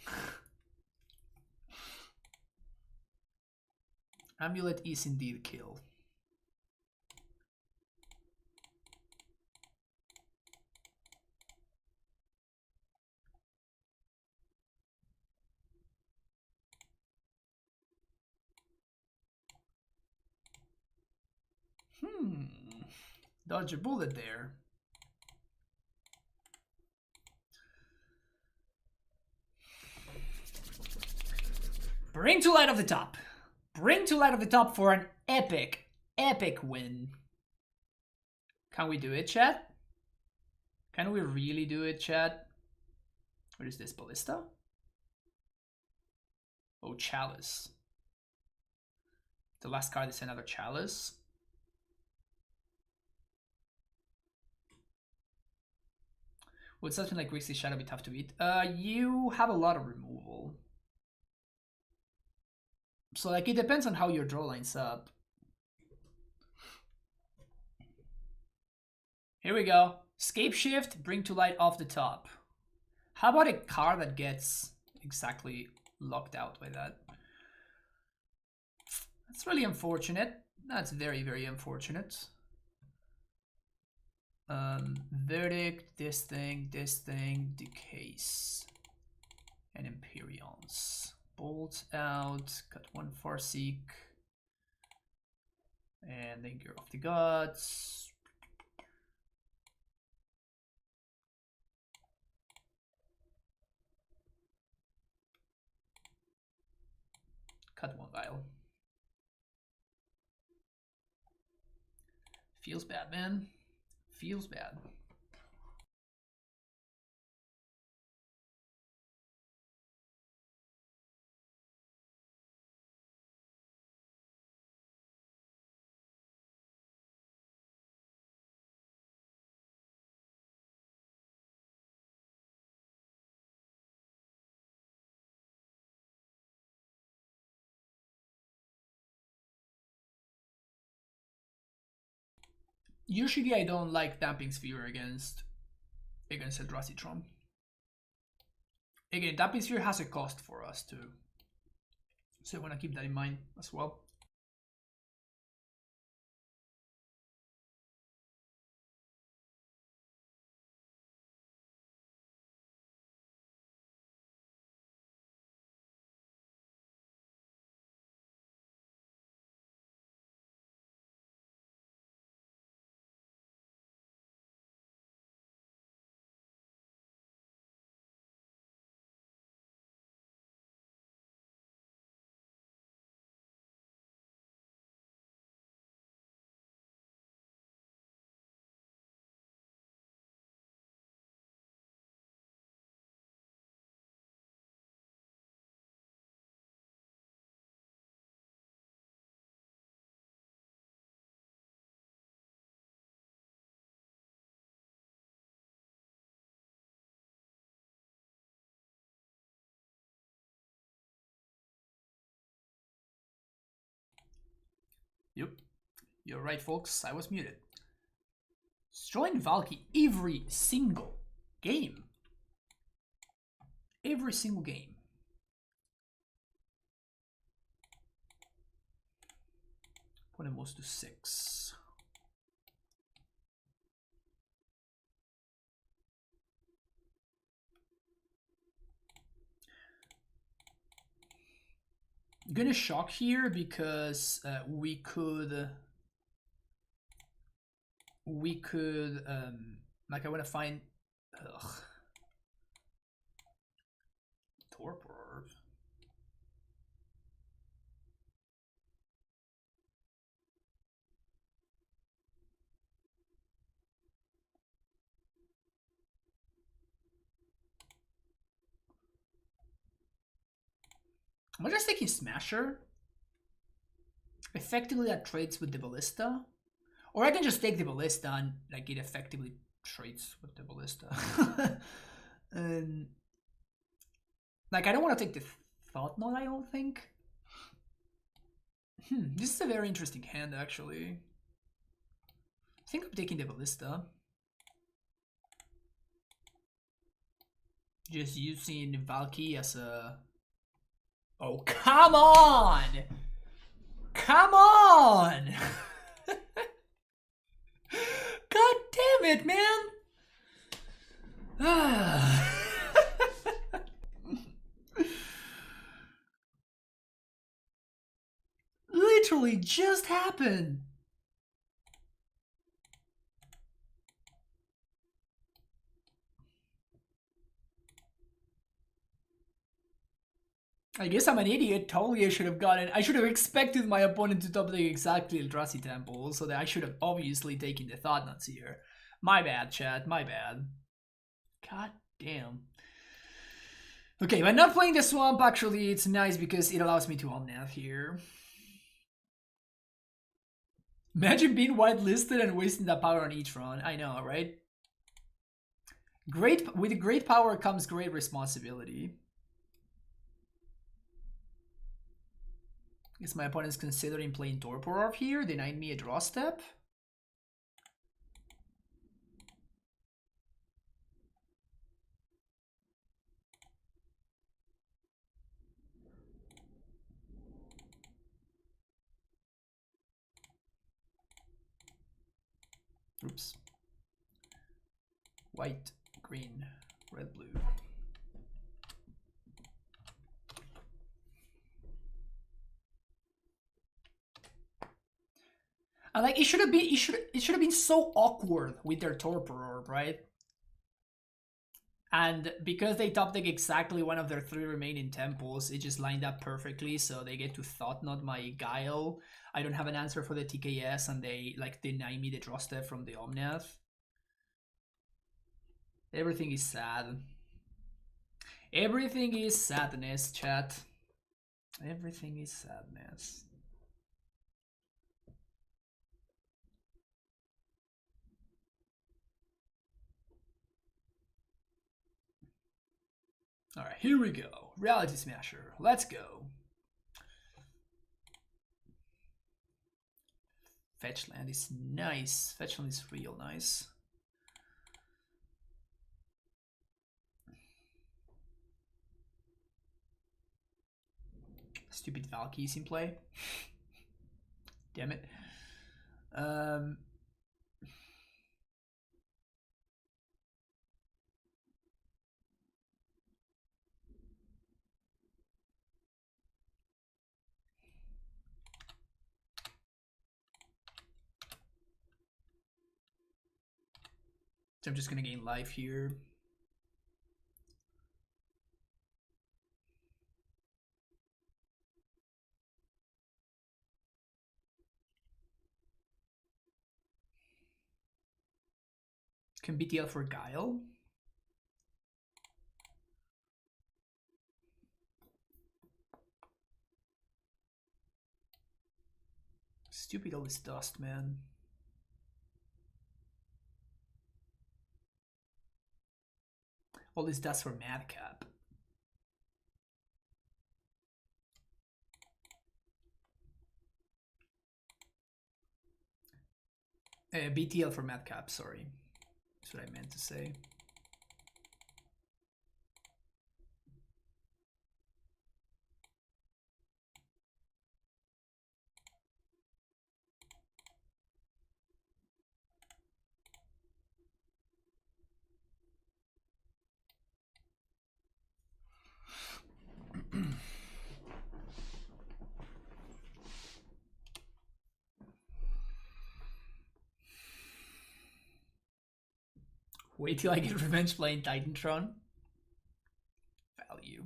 Amulet is indeed kill. Dodge a bullet there. Bring to light of the top. Bring to light of the top for an epic win. Can we do it, chat? Can we really do it, chat? What is this, Ballista? Oh, Chalice. The last card is another Chalice. Would something like Grixis Shadow be tough to beat? You have a lot of removal. So like it depends on how your draw lines up. Here we go. Scapeshift, bring to light off the top. How about a card that gets exactly locked out by that? That's really unfortunate. That's very, very unfortunate. Verdict, this thing, Decays. And Empyreans. Bolt out, cut one Farseek. And then Gear of the Gods. Cut one Vial. Feels bad, man. Feels bad. Usually I don't like Damping Sphere against Eldrazi Tron. Again, Damping Sphere has a cost for us too. So I want to keep that in mind as well. Yep, you're right, folks. I was muted. Destroying Valky every single game. Every single game. Opponent moves to 6. I'm gonna shock here because we could like I want to find Torpor. I'm just taking Smasher. Effectively that trades with the Ballista. Or I can just take the Ballista and like it effectively trades with the Ballista. Like I don't want to take the Thought Knot, I don't think. This is a very interesting hand actually. I think I'm taking the Ballista. Just using Valky as a... Oh, come on! Come on! God damn it, man! Literally just happened. I guess I'm an idiot. Totally I should have gotten... I should have expected my opponent to top deck exactly Eldrazi Temple, so that I should have obviously taken the Thought Nuts here. My bad, chat. My bad. God damn. Okay, but not playing the Swamp, actually, it's nice because it allows me to Omnath here. Imagine being whitelisted and wasting that power on each run. I know, right? With great power comes great responsibility. Guess my opponent's considering playing Torpor here, denying me a draw step. Oops. White, green, red, blue. And like it should have been so awkward with their Torpor Orb, right? And because they top deck exactly one of their 3 remaining temples, it just lined up perfectly, so they get to Thought Knot my Guile. I don't have an answer for the TKS, and they like deny me the draw step from the Omnath. Everything is sad. Everything is sadness, chat. Everything is sadness. Alright, here we go. Reality Smasher. Let's go. Fetch land is nice. Fetch land is real nice. Stupid Valkyries in play. Damn it. So I'm just gonna gain life here. Can BTL for Guile. Stupid all this dust, man. All this dust for Madcap. BTL for Madcap, sorry. That's what I meant to say. Wait till I get revenge playing Titantron. Value.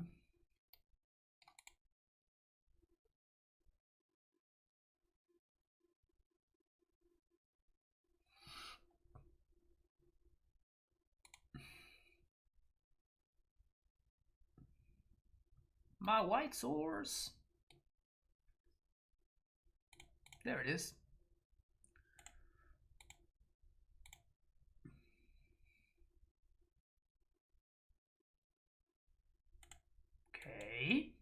My white source. There it is. Okay.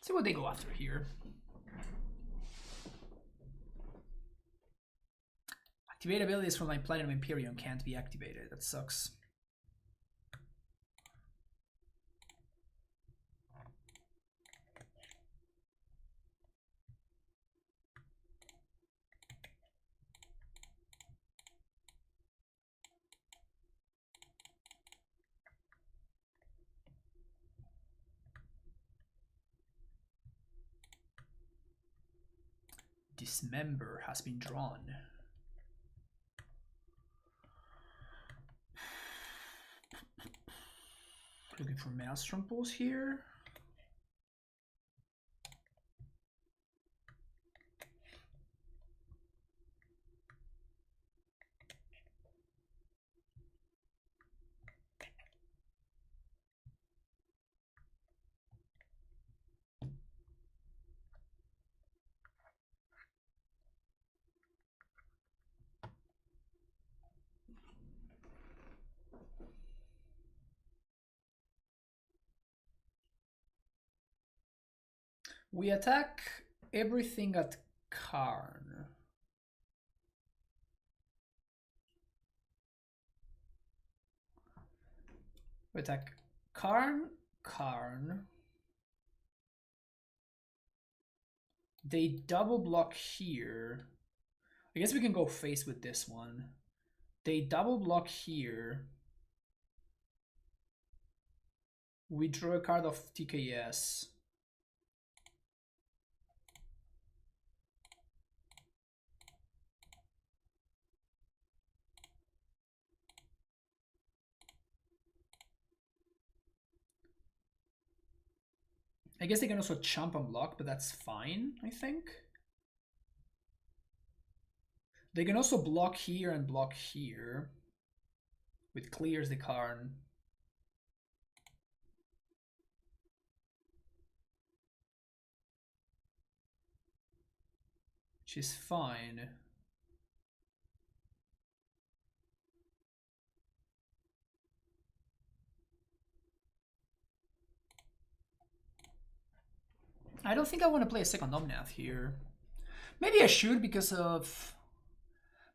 See what they go after here. Activate abilities from my Platinum Imperium can't be activated. That sucks. Dismember has been drawn. Looking for Maelstrom Pulse here. We attack everything at Karn. We attack Karn, Karn. They double block here. I guess we can go face with this one. They double block here. We draw a card of TKS. I guess they can also chump and block, but that's fine, I think. They can also block here and block here. Which clears the Karn. Which is fine. I don't think I want to play a second Omnath here. Maybe I should because of...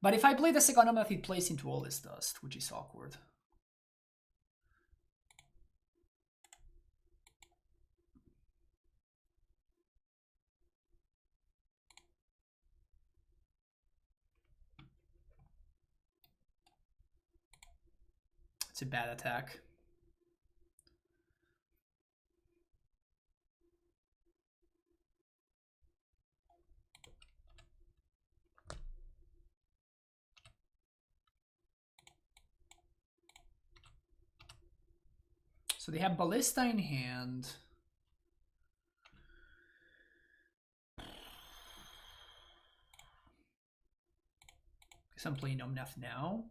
But if I play the second Omnath, it plays into all this dust, which is awkward. It's a bad attack. So they have Ballista in hand. Guess I'm playing Omnath now.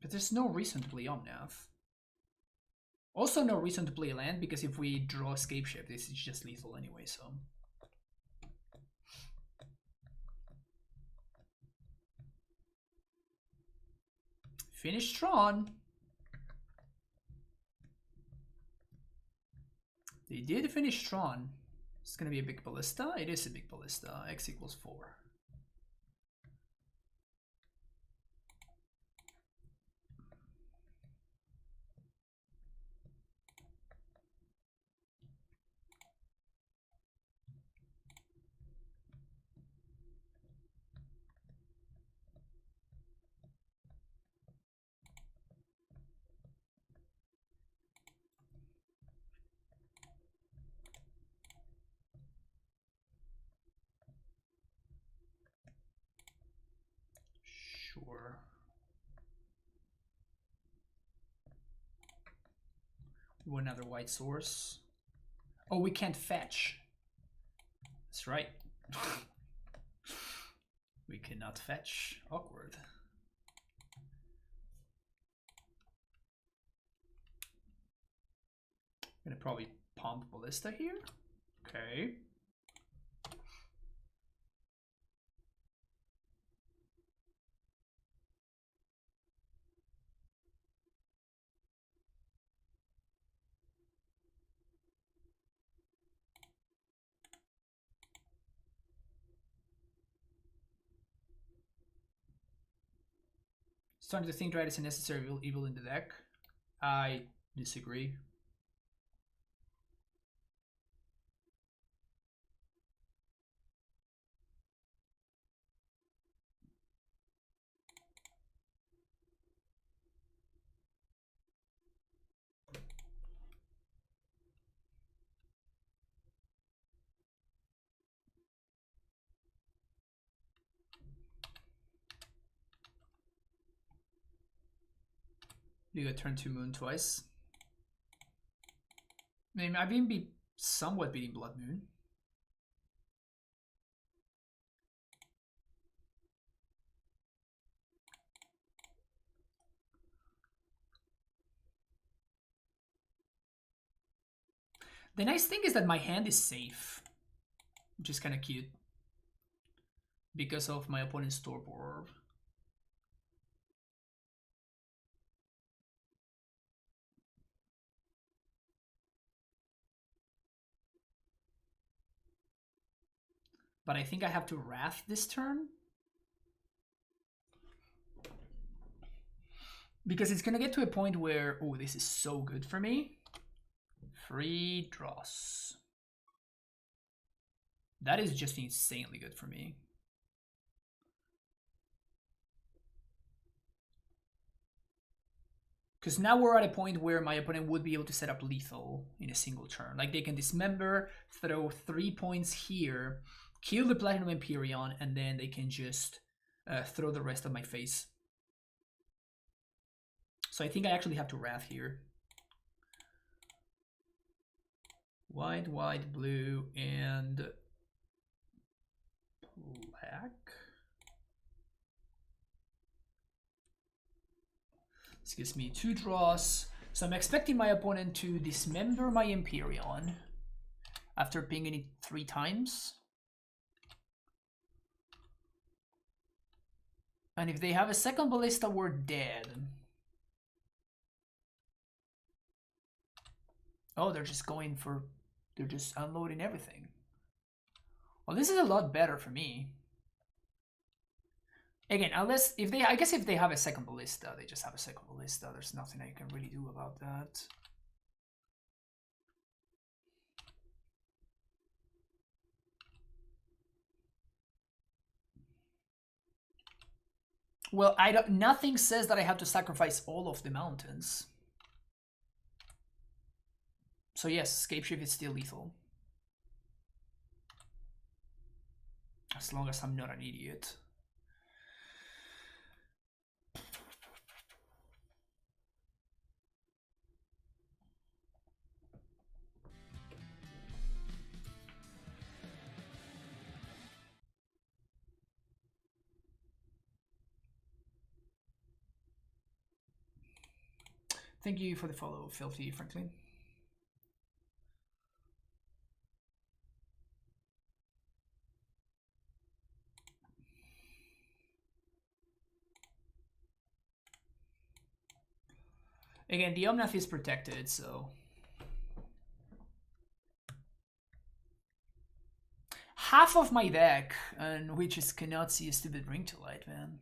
But there's no reason to play Omnath. Also no reason to play land, because if we draw Scapeshift, this is just lethal anyway, so... Finish Tron. They did finish Tron. It's gonna be a big ballista. It is a big ballista. X equals 4. Sure. Another white source. Oh, we can't fetch. That's right. We cannot fetch. Awkward. I'm gonna probably pump Ballista here. Okay. Starting to think Dread is a necessary evil in the deck. I disagree. You got turn 2 Moon twice. I mean, I've been somewhat beating Blood Moon. The nice thing is that my hand is safe, which is kind of cute because of my opponent's Torpor. But I think I have to Wrath this turn. Because it's going to get to a point where, oh, this is so good for me. 3 draws. That is just insanely good for me. Because now we're at a point where my opponent would be able to set up lethal in a single turn. Like they can dismember, throw 3 points here, kill the Platinum Empyrean, and then they can just throw the rest of my face. So I think I actually have to Wrath here. white, white, blue, and black. This gives me 2 draws. So I'm expecting my opponent to dismember my Empyrean after pinging it 3 times. And if they have a second ballista, we're dead. Oh, they're just going for... They're just unloading everything. Well, this is a lot better for me. Again, unless... if they, I guess if they have a second ballista, they just have a second ballista. There's nothing I can really do about that. Well, I don't... Nothing says that I have to sacrifice all of the mountains. So yes, Scapeshift is still lethal. As long as I'm not an idiot. Thank you for the follow, Filthy Franklin. Again, the Omnath is protected, so... Half of my deck, and we just cannot see a stupid Ring to Light, man.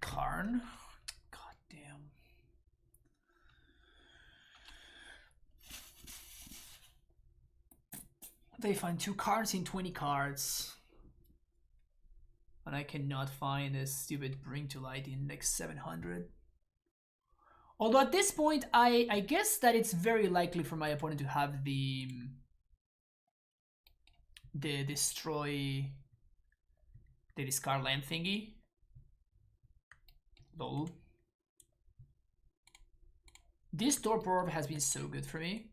Karn? God damn. They find 2 cards in 20 cards. And I cannot find a stupid Bring to Light in like 700. Although at this point, I guess that it's very likely for my opponent to have the destroy the discard land thingy. Lol. This Torpor Orb has been so good for me.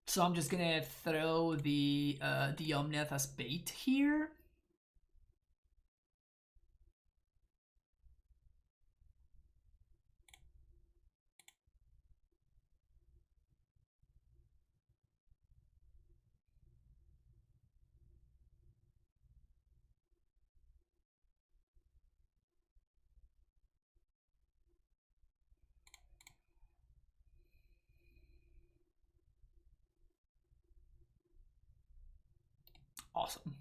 So I'm just gonna throw the Omnath as bait here. Awesome.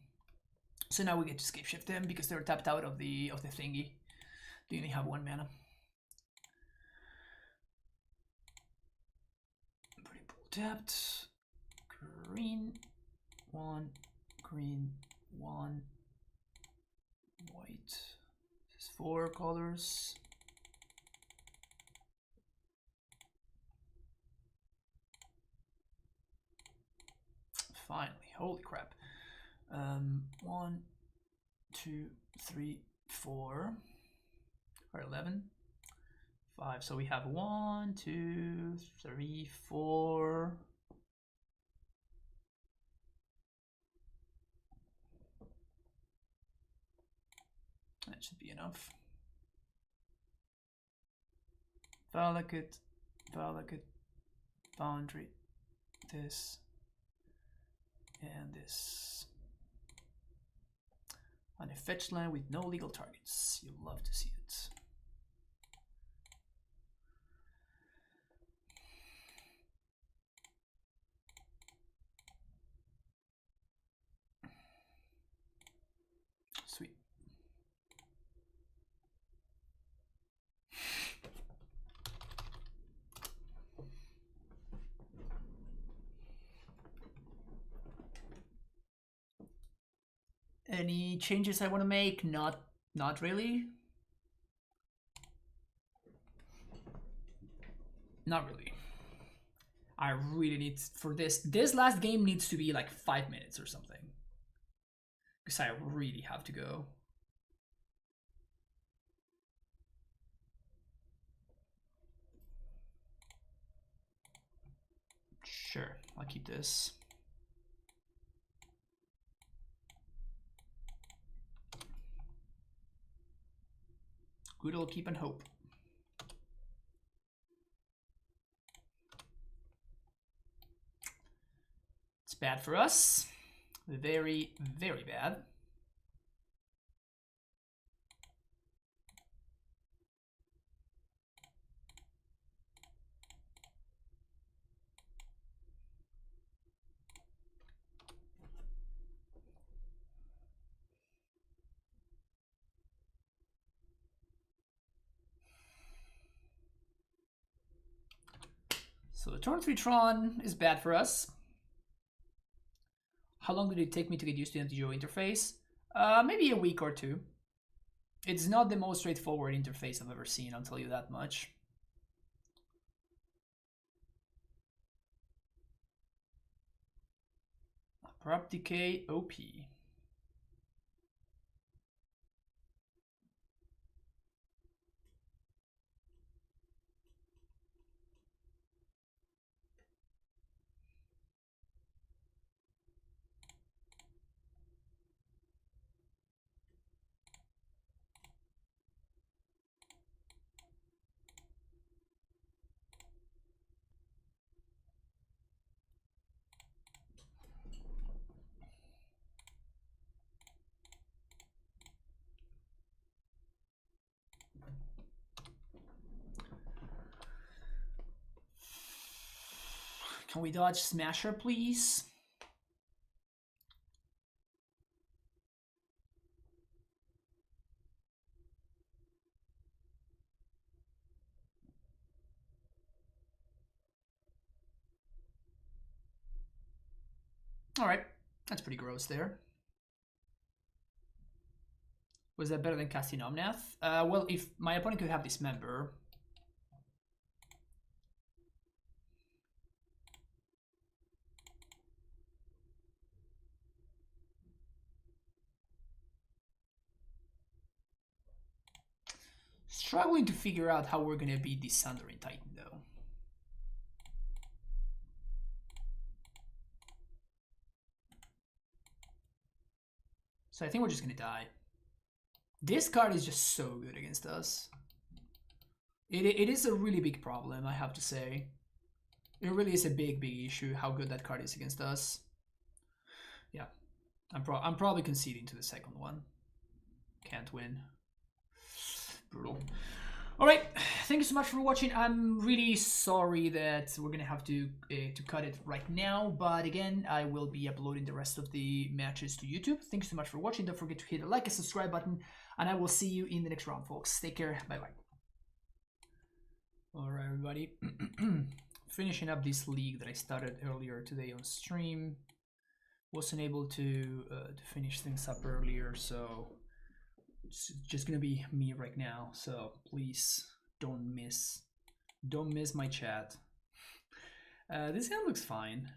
So now we get to Scapeshift them because they're tapped out of the thingy. They only have 1 mana. Pretty pull tapped. Green 1, green 1, white. This is 4 colors. Finally, holy crap. 1, 2, 3, 4, or 11, 5. So we have 1, 2, 3, 4. That should be enough. Valakut, Valakut, Boundary, this, and this. On a fetch land with no legal targets. You'll love to see it. Sweet. Any changes I want to make? Not really. Not really. I really need for this. This last game needs to be like 5 minutes or something. Because I really have to go. Sure, I'll keep this. Good old keep and hope. It's bad for us. Very, very bad. So the turn 3 Tron is bad for us. How long did it take me to get used to the anti-Joe interface? Maybe a week or two. It's not the most straightforward interface I've ever seen, I'll tell you that much. Prop decay OP. Can we dodge Smasher, please? All right, that's pretty gross there. Was that better than casting Omnath? Well, if my opponent could have Dismember. Struggling to figure out how we're gonna beat this Sundering Titan though. So I think we're just gonna die. This card is just so good against us. It is a really big problem, I have to say. It really is a big issue how good that card is against us. Yeah, I'm probably conceding to the second one. Can't win. Brutal. All right, thank you so much for watching. I'm really sorry that we're gonna have to cut it right now, but again, I will be uploading the rest of the matches to YouTube. Thank you so much for watching. Don't forget to hit the like and subscribe button, and I will see you in the next round, folks. Take care. Bye bye. All right, everybody. Finishing up this league that I started earlier today on stream. Wasn't able to finish things up earlier, so it's just gonna be me right now. So please don't miss my chat. This hand looks fine.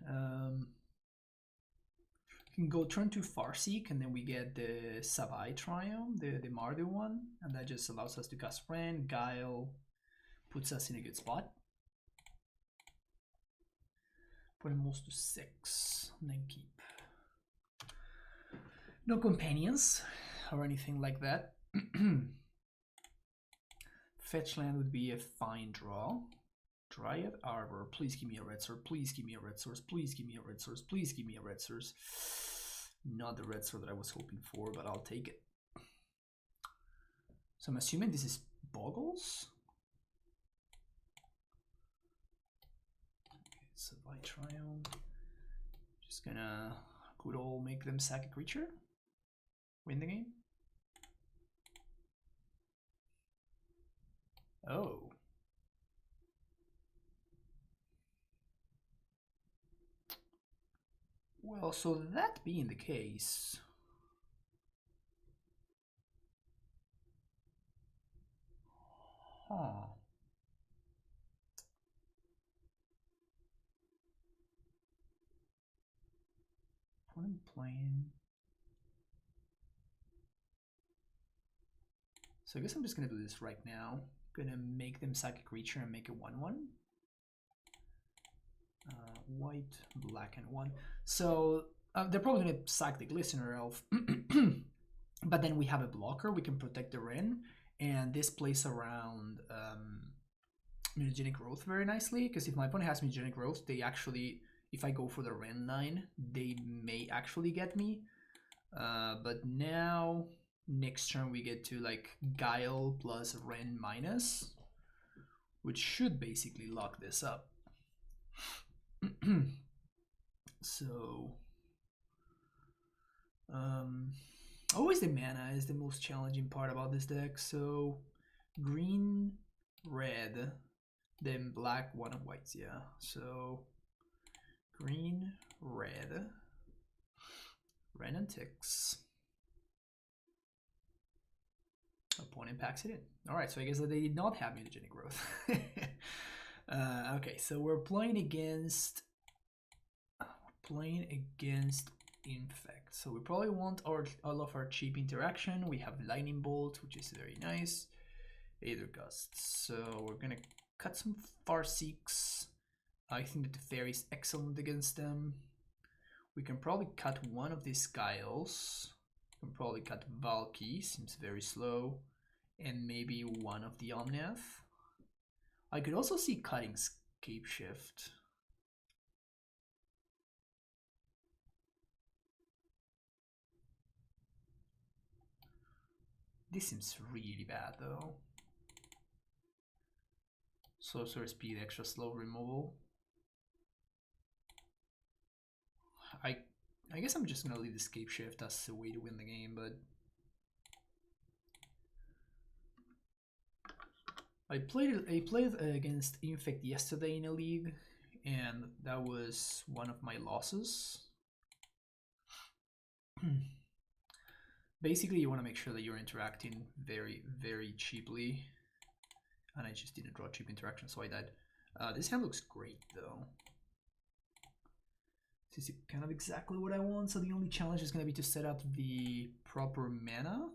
You can go turn to Farseek, and then we get the Savai Triumph, the Mardu one, and that just allows us to cast Friend, Guile, puts us in a good spot. Put him most to 6, and then keep. No companions or anything like that. Fetch land would be a fine draw. Dryad Arbor, please give me a red sword, please give me a red source, please give me a red source, please give me a red source. Not the red sword that I was hoping for, but I'll take it. So I'm assuming this is Boggles? Okay, so by Triumph, just gonna good old make them sack a creature, win the game. Oh. Well, so that being the case, huh. I'm playing. So I guess I'm just gonna do this right now. Gonna make them Psychic Creature and make it 1/1. White, black, and 1. So they're probably gonna sack the Glistener Elf. But then we have a blocker, we can protect the Wrenn, and this plays around Mutagenic Growth very nicely, because if my opponent has Mutagenic Growth, they actually, if I go for the Wrenn line, they may actually get me. But now, next turn we get to like Guile plus Wrenn minus, which should basically lock this up. So, always the mana is the most challenging part about this deck. So, green, red, then black, one of whites, yeah. So, green, red, Wrenn and ticks. Opponent packs it in. Alright, so I guess that they did not have Mutagenic Growth. Okay, so we're playing against Infect. So we probably want all of our cheap interaction. We have Lightning Bolt, which is very nice. Aether Gust. So we're gonna cut some Farseeks. I think that the Fairy is excellent against them. We can probably cut one of these Guiles. We can probably cut Valky, seems very slow. And maybe one of the Omnath. I could also see cutting Scapeshift. This seems really bad though. Sorcerer Speed, extra slow removal. I guess I'm just gonna leave the Scapeshift as the way to win the game, but I played against Infect yesterday in a league, and that was one of my losses. Basically, you want to make sure that you're interacting very, very cheaply, and I just didn't draw cheap interaction, so I died. This hand looks great, though. This is kind of exactly what I want, so the only challenge is going to be to set up the proper mana.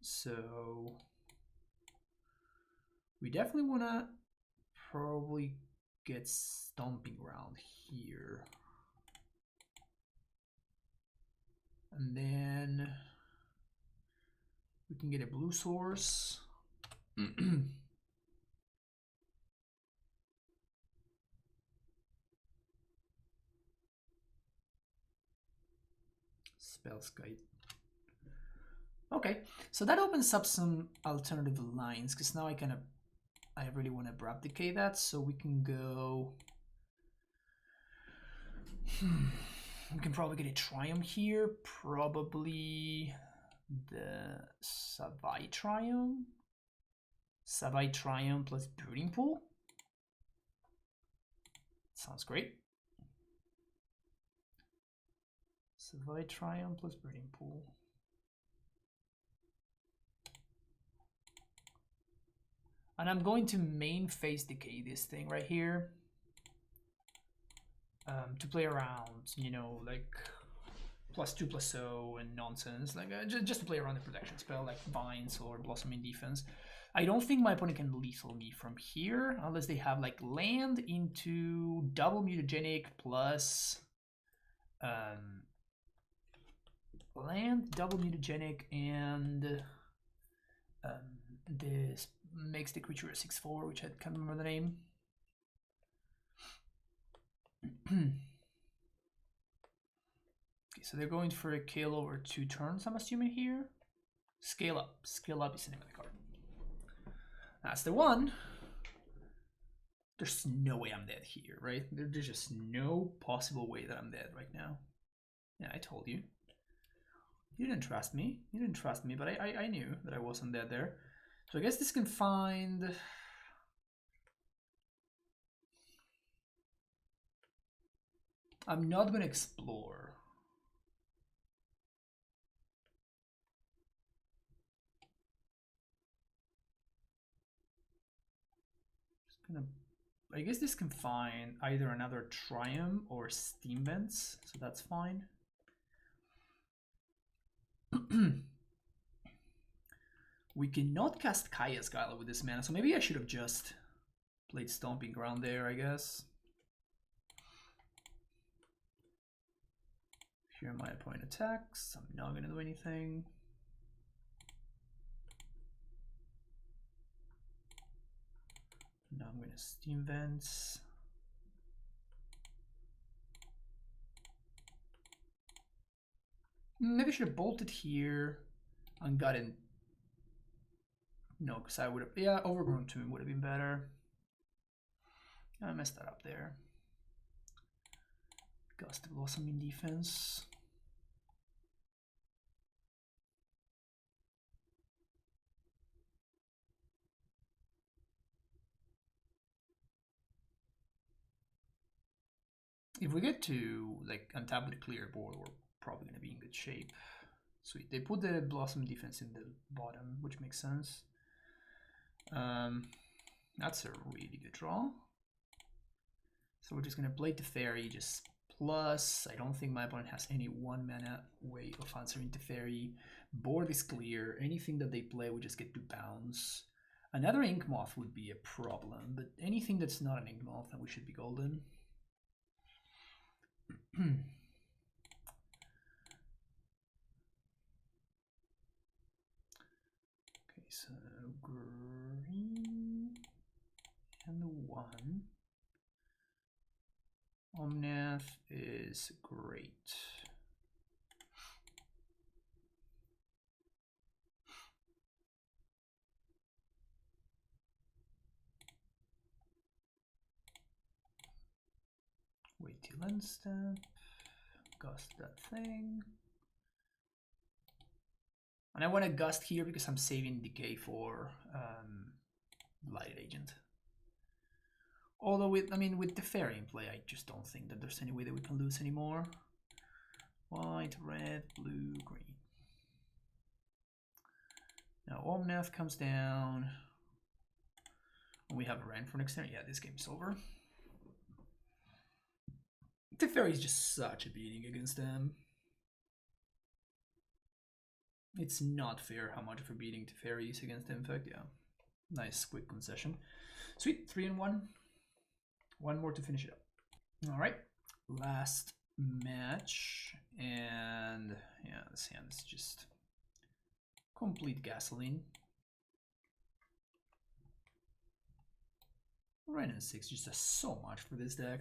So we definitely want to probably get Stomping Ground here. And then we can get a blue source. Spellskite. Okay, so that opens up some alternative lines, because now I really want to replicate that, so we can go. We can probably get a Triumph here, probably the Savai Triumph. Savai Triumph plus Brooding Pool. Sounds great. Savai Triumph plus Brooding Pool. And I'm going to main phase decay this thing right here. To play around, you know, like +2/+0 and nonsense, like just to play around the protection spell, like Vines or Blossoming Defense. I don't think my opponent can lethal me from here, unless they have like land into double mutagenic plus land, double mutagenic, and this makes the creature a 6/4, which I can't remember the name. Okay, so they're going for a kill over 2 turns, I'm assuming here. Scale up. Scale up is the name of the card. That's the one. There's no way I'm dead here, right? There's just no possible way that I'm dead right now. Yeah, I told you. You didn't trust me. You didn't trust me, but I knew that I wasn't dead there. So I guess this can find... I'm not going to explore. Just going to I guess this can find either another Triumph or Steam Vents, so that's fine. We cannot cast Kaya's Guile with this mana, so maybe I should have just played Stomping Ground there, I guess. Here my opponent attacks, I'm not gonna do anything. Now I'm gonna Steam Vents. Maybe I should have bolted here and gotten. No, because I would have. Yeah, Overgrown Tomb would have been better. I messed that up there. Gust of Blossom in defense. If we get to like untap with a clear board, we're probably gonna be in good shape. Sweet. They put the Blossom defense in the bottom, which makes sense. That's a really good draw. So we're just gonna play the Teferi, just plus. I don't think my opponent has any 1 mana way of answering Teferi. Board is clear. Anything that they play, we just get to bounce. Another Ink Moth would be a problem, but anything that's not an Ink Moth, then we should be golden. Okay, so green and the 1. Omnath is great. Wait till end step. Gust that thing. And I want to gust here because I'm saving decay for Light Agent. Although with the Teferi in play, I just don't think that there's any way that we can lose anymore. White, red, blue, green. Now Omnath comes down. And we have a Ren for next turn. Yeah, this game's over. Teferi is just such a beating against them. It's not fair how much of a beating Teferi is against Infect. Yeah, nice quick concession. Sweet, 3 and 1. One more to finish it up. All right, last match, and yeah, this hand is just complete gasoline. Ren and 6 just does so much for this deck.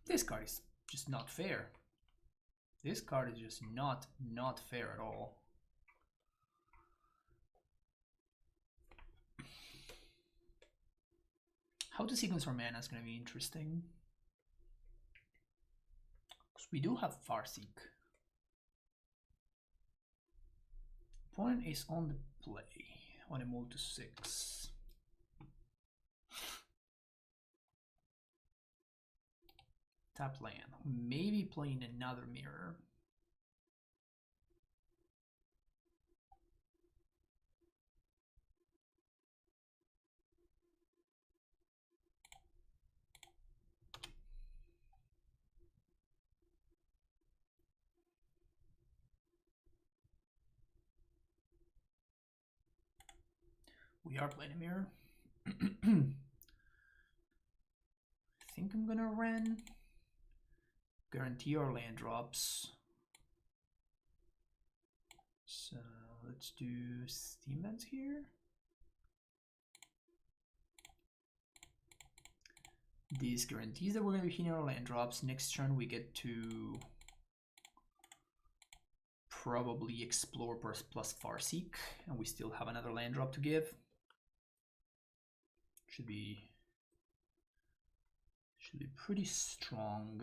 This card is just not fair. This card is just not fair at all. How to sequence our mana is going to be interesting. Because we do have Farseek. Opponent is on the play. On a move to 6. Tap land. Maybe playing another mirror. We are playing a mirror. I think I'm gonna Ren. Guarantee our land drops. So let's do Steam Vents here. This guarantees that we're gonna be hitting our land drops. Next turn we get to probably Explore plus Farseek, and we still have another land drop to give. Should be pretty strong.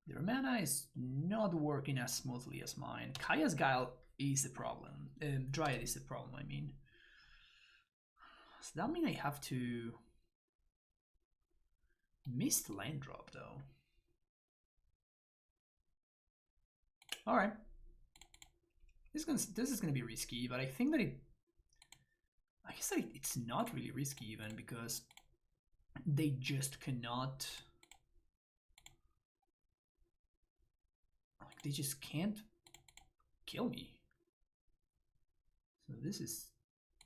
Their mana is not working as smoothly as mine. Kaya's Guile is the problem. Dryad is the problem, I mean. So that means I have to miss the land drop though. Alright. This is gonna be risky, but I think that I guess it's not really risky even because they just cannot, like, they just can't kill me. So this is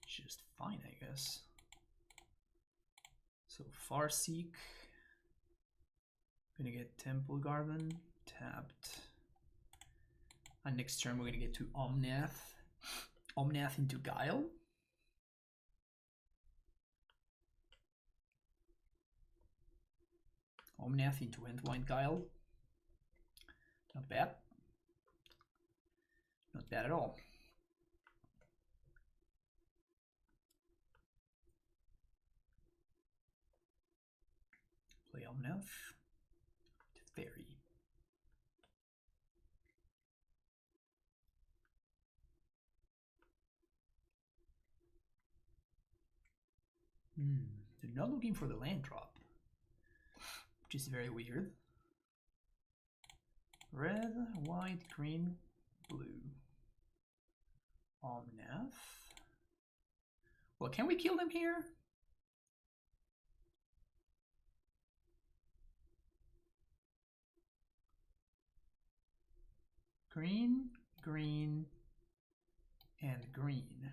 just fine, I guess. So Farseek, gonna get Temple Garden tapped, and next turn we're gonna get to Omnath into Guile. Omnath into Entwined Guile. Not bad. Not bad at all. Play Omnath. Fairy. They're not looking for the land drop, which is very weird. Red, white, green, blue. Omnath. Well, can we kill them here? Green, green, and green.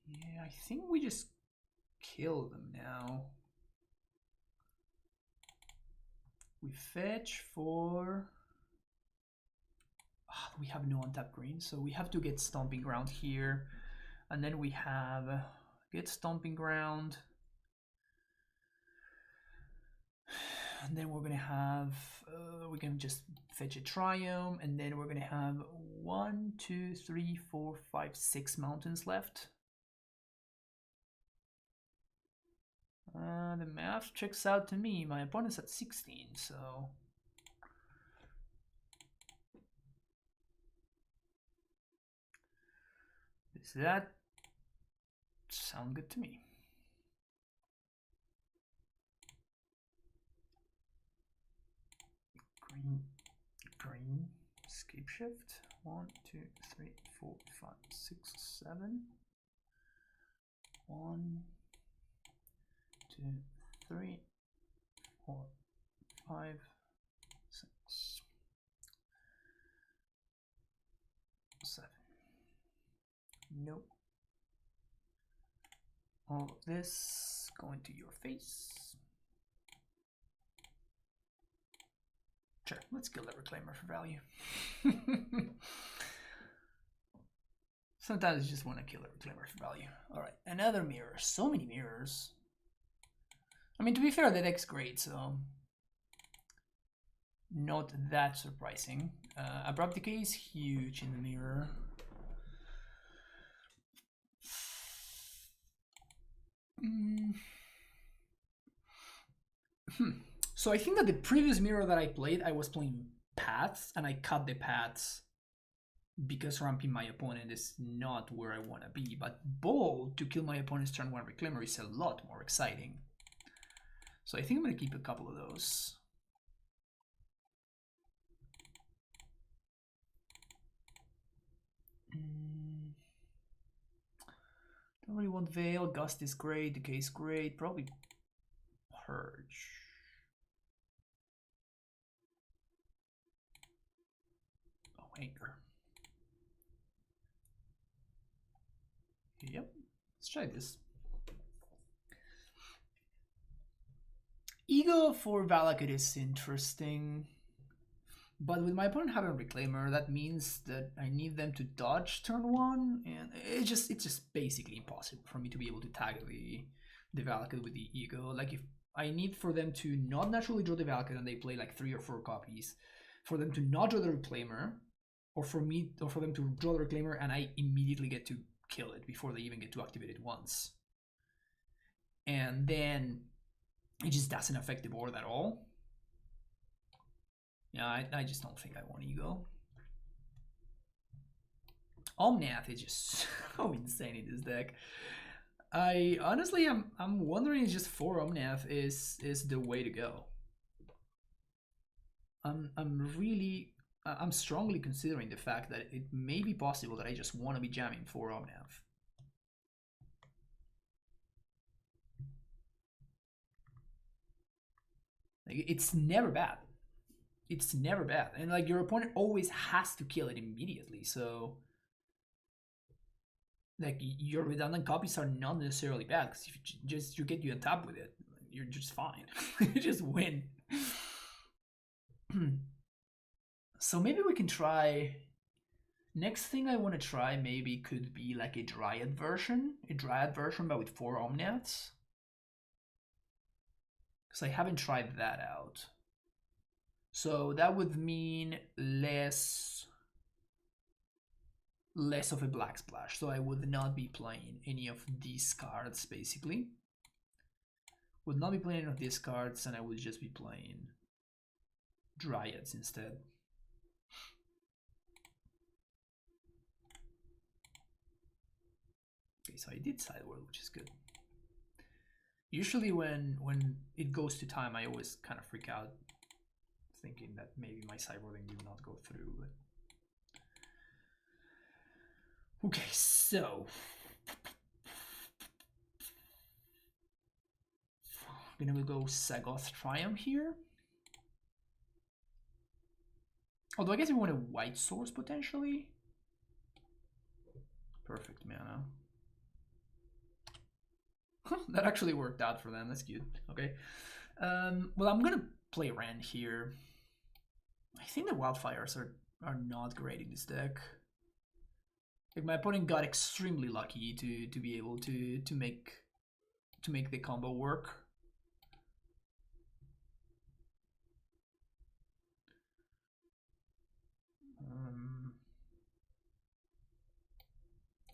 Yeah, I think we just kill them now. We fetch for... we have no untapped green, so we have to get Stomping Ground here. And then we have get Stomping Ground. And then we're gonna have, we can just fetch a Triome, and then we're gonna have 1, 2, 3, 4, 5, 6 mountains left. The math checks out to me. My opponent's at 16, so... Does that sound good to me? Green, green, Scapeshift. 1, 2, 3, 4, 5, 6, 7. 1, 2, 3, 4, 5, 6, 7. Nope. All of this going to your face. Sure, let's kill that Reclaimer for value. Sometimes you just want to kill a Reclaimer for value. Alright, another mirror. So many mirrors. I mean, to be fair, the deck's great, so not that surprising. Abrupt Decay is huge in the mirror. So I think that the previous mirror that I played, I was playing paths, and I cut the paths because ramping my opponent is not where I want to be. But Bold to kill my opponent's turn 1 Reclaimer is a lot more exciting. So I think I'm going to keep a couple of those. Don't really want Veil. Gust is great. Decay is great. Probably Purge. Oh, Anchor. Yep. Let's try this. Ego for Valakut is interesting. But with my opponent having a Reclaimer, that means that I need them to dodge turn 1, and it's just basically impossible for me to be able to tag the Valakut with the Ego. Like, if I need for them to not naturally draw the Valakut and they play like 3 or 4 copies, for them to not draw the Reclaimer, or for them to draw the Reclaimer and I immediately get to kill it before they even get to activate it once. And then it just doesn't affect the board at all. Yeah, I just don't think I want Ego. Omnath is just so insane in this deck. I honestly I'm wondering if just 4 Omnath is the way to go. I'm really I'm strongly considering the fact that it may be possible that I just want to be jamming 4 Omnath. Like, it's never bad. It's never bad. And like your opponent always has to kill it immediately, so like your redundant copies are not necessarily bad, because if you get you on top with it, you're just fine. You just win. So maybe we can try. Next thing I want to try maybe could be like a Dryad version. But with 4 Omnaths. Because I haven't tried that out. So that would mean less of a black splash. So I would not be playing any of these cards, basically. Would not be playing any of these cards, and I would just be playing Dryads instead. Okay, so I did sideboard, which is good. Usually when it goes to time, I always kind of freak out, thinking that maybe my sideboarding did not go through. But... okay, so I'm gonna go Sagoth Triumph here. Although I guess we want a white source potentially. Perfect mana. That actually worked out for them. That's cute. Okay. Well, I'm gonna play Rand here. I think the Wildfires are not great in this deck. Like, my opponent got extremely lucky to be able to make the combo work.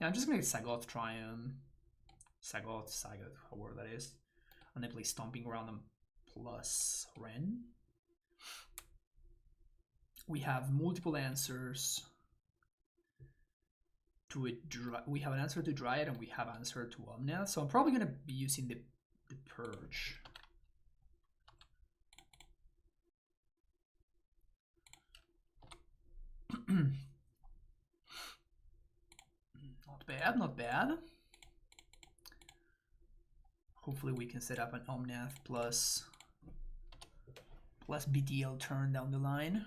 Yeah, I'm just gonna Sagoth Triumph. Sagoth, however that is. And then play Stomping Ground and plus Ren. We have multiple answers to it. We have an answer to Dryad and we have an answer to Omnath. So I'm probably gonna be using the Purge. Not bad, not bad. Hopefully we can set up an Omnath plus BTL turn down the line.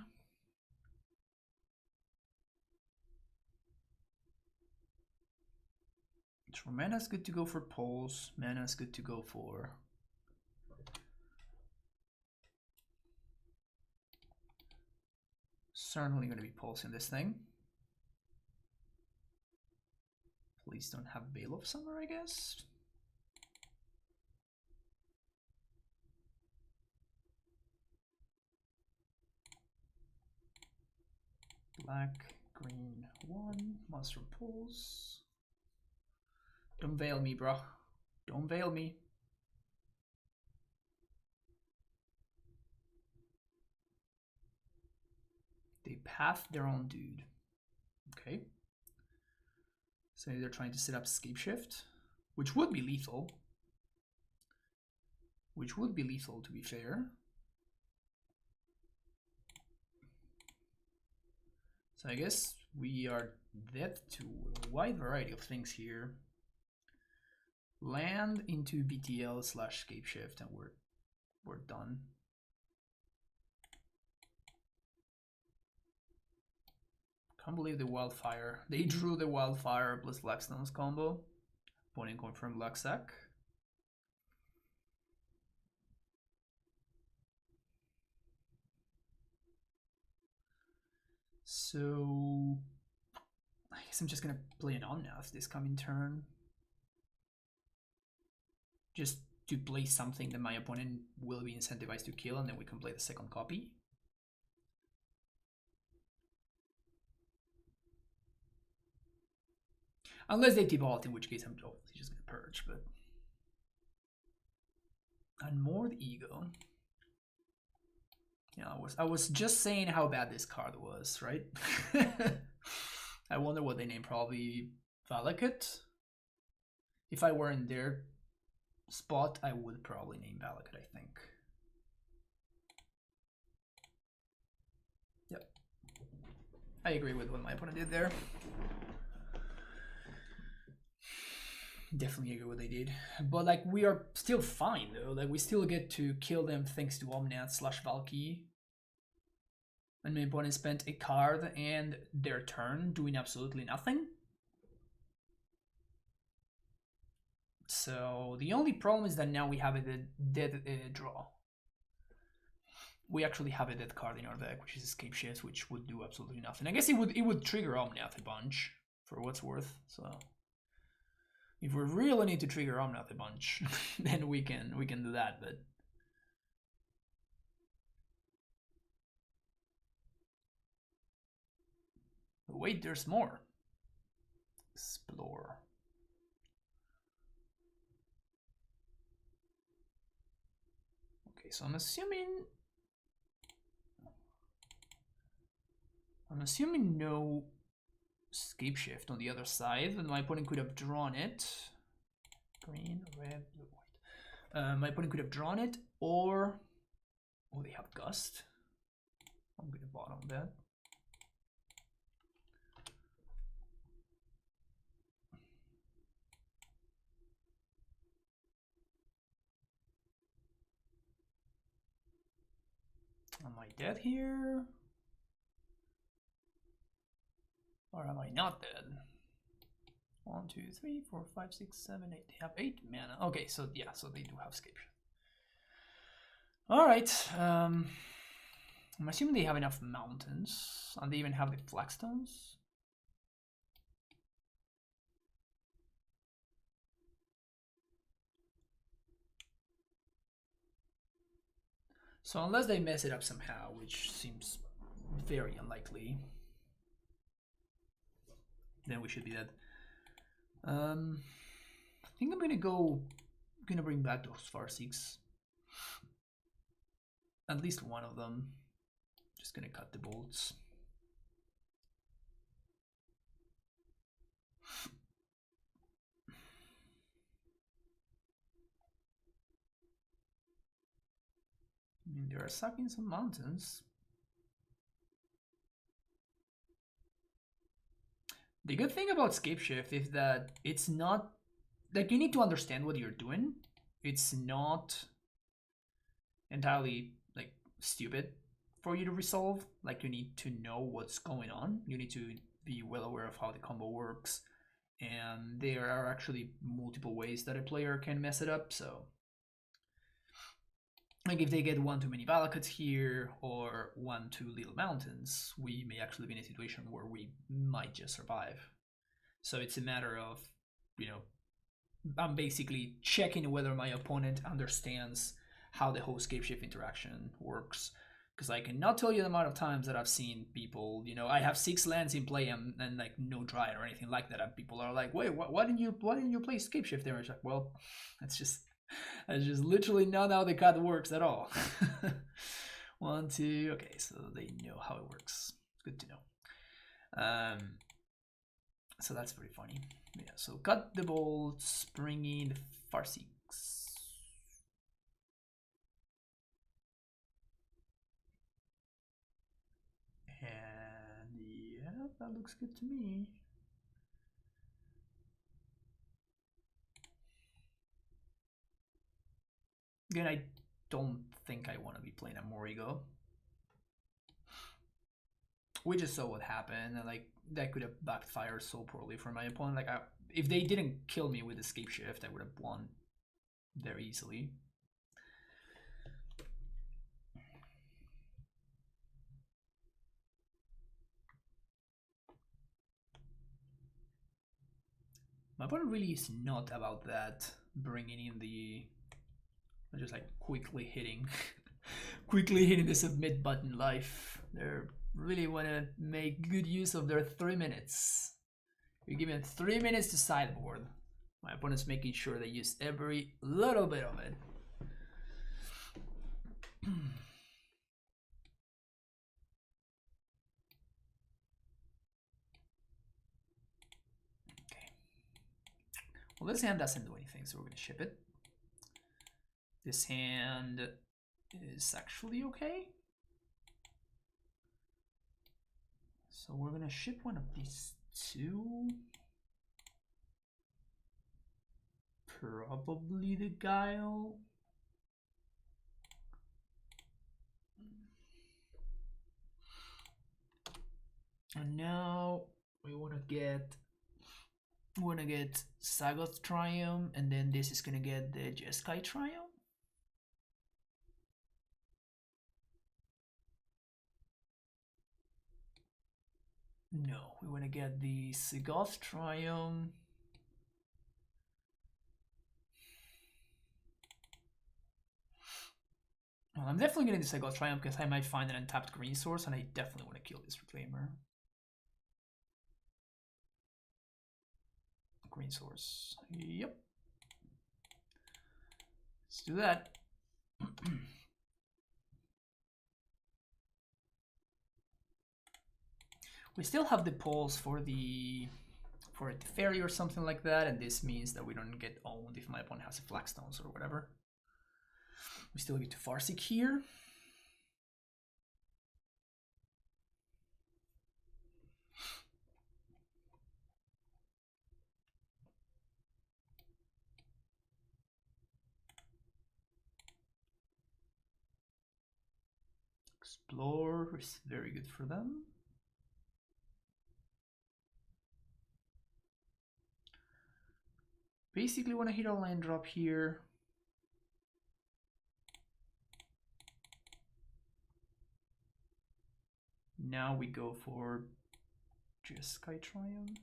So mana's good to go for Pulse. Mana's good to go for certainly going to be pulsing this thing. Please don't have Veil of Summer, I guess. Black, green, 1, Monster Pulse. Don't veil me, bro. Don't veil me. They path their own dude. Okay. So they're trying to set up Scapeshift, which would be lethal. Which would be lethal, to be fair. So I guess we are dead to a wide variety of things here. Land into BTL / Scapeshift, and we're done. Can't believe the Wildfire. They drew the Wildfire plus Blackstone's combo. Opponent confirmed Black Sack. So I guess I'm just gonna play an Omnath this coming turn. Just to play something that my opponent will be incentivized to kill, and then we can play the second copy. Unless they default, in which case I'm obviously just gonna purge, but Unmoored Ego. Yeah, I was just saying how bad this card was, right? I wonder what they named. Probably Valakut. If I were in their spot, I would probably name Valakut, I think. Yep. I agree with what my opponent did there. Definitely agree with what they did. But like we are still fine though. Like we still get to kill them thanks to Omnath/Valky. And my opponent spent a card and their turn doing absolutely nothing. So the only problem is that now we have a dead draw. We actually have a dead card in our deck, which is Scapeshift, which would do absolutely nothing. I guess it would trigger Omnath a bunch, for what's worth. So if we really need to trigger Omnath a bunch, then we can do that. But wait, there's more. Explore. Okay, so I'm assuming no Scapeshift on the other side, and my opponent could have drawn it. Green, red, blue, white. My opponent could have drawn it, or they have Gust. I'm gonna bottom that. Am I dead here? Or am I not dead? 1, 2, 3, 4, 5, 6, 7, 8. They have 8 mana. Okay, so yeah, so they do have Scapeshift. Alright. I'm assuming they have enough mountains. And they even have the flagstones. So unless they mess it up somehow, which seems very unlikely, then we should be dead. I think I'm gonna bring back those Farseeks. At least one of them. Just gonna cut the bolts. I mean, they are sucking some mountains. The good thing about Scapeshift is that it's not like you need to understand what you're doing. It's not entirely like stupid for you to resolve. Like you need to know what's going on. You need to be well aware of how the combo works. And there are actually multiple ways that a player can mess it up. So like if they get one too many Valakuts here or one too little mountains, we may actually be in a situation where we might just survive. So it's a matter of, you know, I'm basically checking whether my opponent understands how the whole Scapeshift interaction works. Because I cannot tell you the amount of times that I've seen people, you know, I have 6 lands in play and like no dry or anything like that, and people are like, wait, why didn't you play Scapeshift there? It's like, well, that's just literally not how the card works at all. 1, 2, okay, so they know how it works. Good to know. So that's pretty funny. Yeah, so cut the bolts, bring in the Farseeks. And yeah, that looks good to me. Again, I don't think I want to be playing a Morigo. We just saw what happened, and like that could have backfired so poorly for my opponent. Like if they didn't kill me with Scapeshift, I would have won very easily. My opponent really is not about that, bringing in the, just like quickly hitting the submit button life. They really want to make good use of their 3 minutes. We give them 3 minutes to sideboard. My opponent's making sure they use every little bit of it. Okay. Well, this hand doesn't do anything, so we're going to ship it. This hand is actually okay. So we're gonna ship one of these two. Probably the Guile. And now we wanna get Sagoth Triumph, and then this is gonna get the Jeskai Triumph. No, we wanna get the Sagoth Triumph. Well, I'm definitely getting the Sagoth Triumph because I might find an untapped green source, and I definitely want to kill this Reclaimer. Green source. Yep. Let's do that. We still have the polls for the fairy or something like that, and this means that we don't get owned if my opponent has a Flagstones or whatever. We still get to Farseek here. Explore is very good for them. Basically want to hit a land drop here. Now we go for Jeskai Triumph.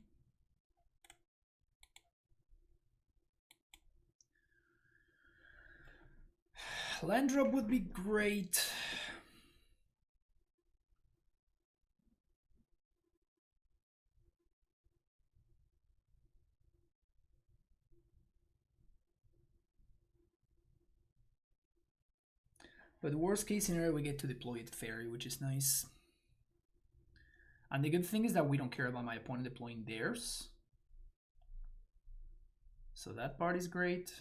Land drop would be great. But worst case scenario, we get to deploy the fairy, which is nice. And the good thing is that we don't care about my opponent deploying theirs. So that part is great.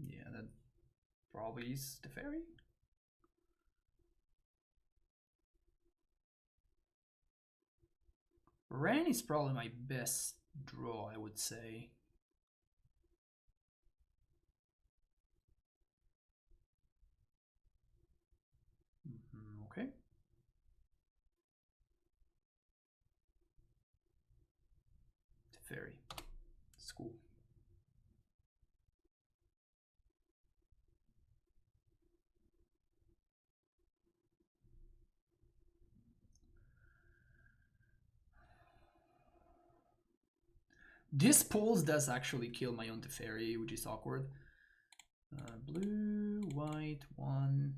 Yeah, that probably is the fairy. Ren is probably my best draw, I would say. Okay. The fairy. It's cool. This pulse does actually kill my own Teferi, which is awkward. Blue, white, 1.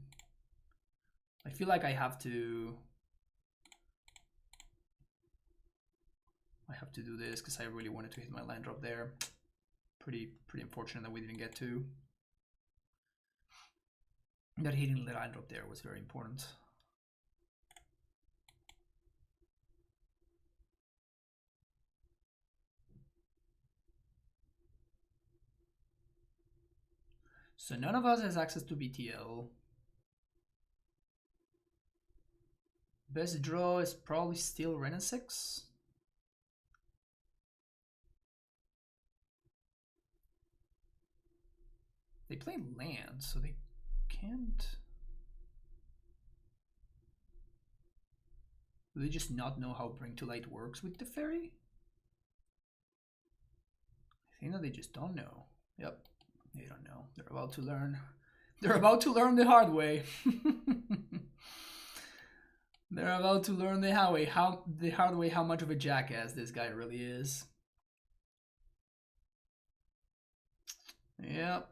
I feel like I have to do this because I really wanted to hit my land drop there. Pretty unfortunate that we didn't get to. That hitting the land drop there was very important. So none of us has access to BTL. Best draw is probably still Ren and 6. They play land, so they can't. Do they just not know how Bring to Light works with the fairy? I think that they just don't know. Yep, they don't know. They're about to learn. They're about to learn the hard way. They're about to learn the hard way how much of a jackass this guy really is. Yep.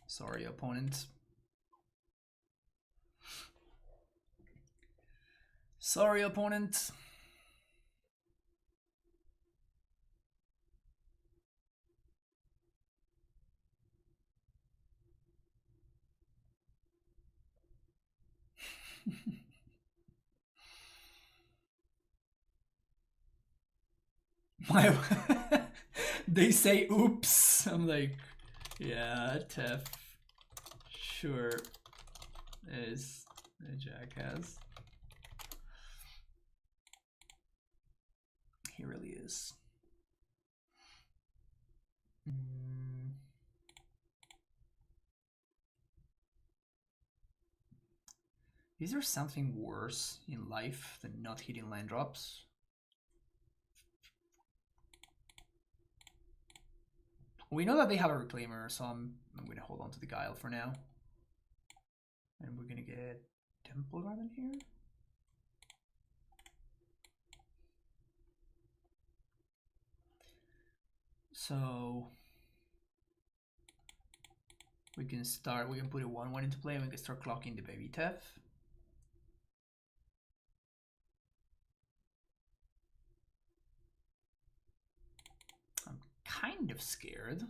Sorry, opponent. Sorry, opponent. My, they say oops. I'm like, yeah, Tef sure is a jackass. He really is. Is there something worse in life than not hitting land drops? We know that they have a reclaimer, so I'm gonna hold on to the Guile for now. And we're gonna get Temple Garden here. So we can put a 1/1 into play and we can start clocking the baby Tef. I'm kind of scared.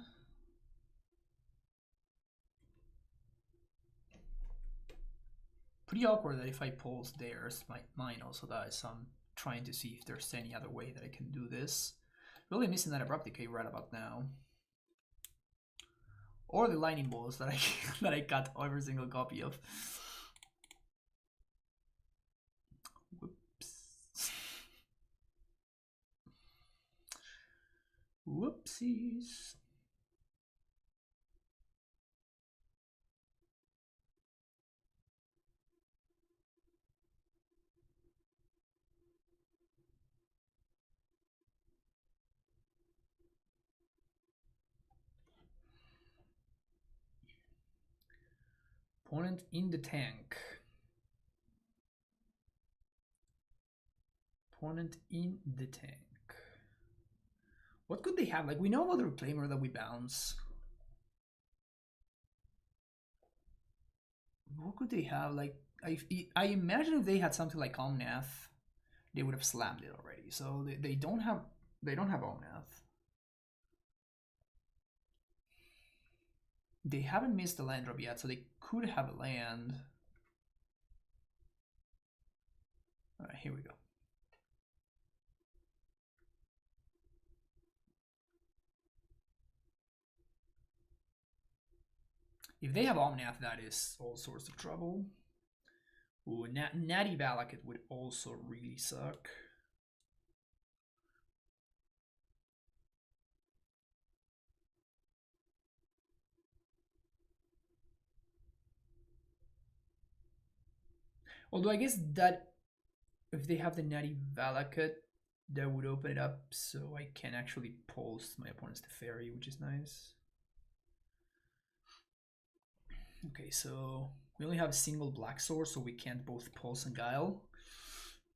Pretty awkward that if I pulse theirs, mine also dies, so I'm trying to see if there's any other way that I can do this. Really missing that Abrupt Decay right about now. Or the Lightning Bolts that I got every single copy of. Whoops. Whoopsies. Opponent in the tank. Opponent in the tank. What could they have? Like, we know about the Reclaimer that we bounce. What could they have? Like, I imagine if they had something like Omnath, they would have slammed it already. So they don't have Omnath. They haven't missed the land drop yet, so they could have a land. Alright, here we go. If they have Omnath, that is all sorts of trouble. Ooh, Natty Valakut would also really suck. Although I guess that if they have the Natty Valakut, that would open it up so I can actually pulse my opponent's Teferi, which is nice. Okay, so we only have a single black source, so we can't both pulse and guile.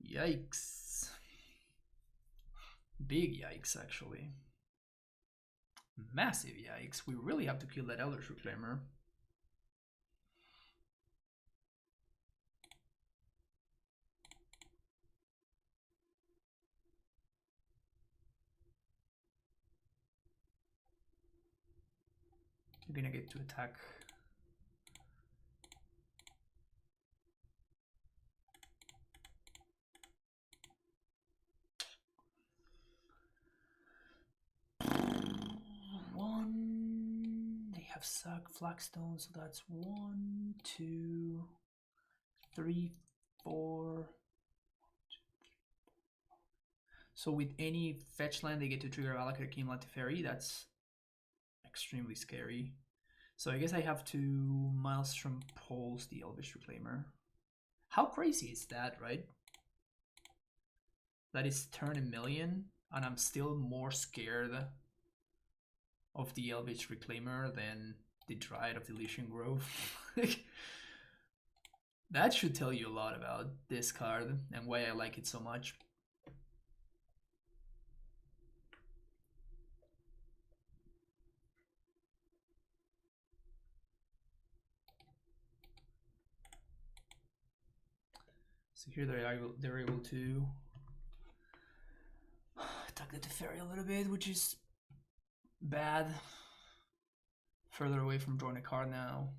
Yikes. Big yikes, actually. Massive yikes. We really have to kill that Eldritch Reclaimer. You're gonna get to attack. One. They have suck Flagstone, so that's 1, 2, 3, 4. So with any fetch land, they get to trigger Valakut, Keenland, Teferi. That's extremely scary. So I guess I have to Maelstrom pulse the Elvish Reclaimer. How crazy is that, right? That is turn 1,000,000, and I'm still more scared of the Elvish Reclaimer than the Dryad of the Elysian Grove. That should tell you a lot about this card and why I like it so much. So here they're able to attack the Teferi a little bit, which is bad. Further away from drawing a card now.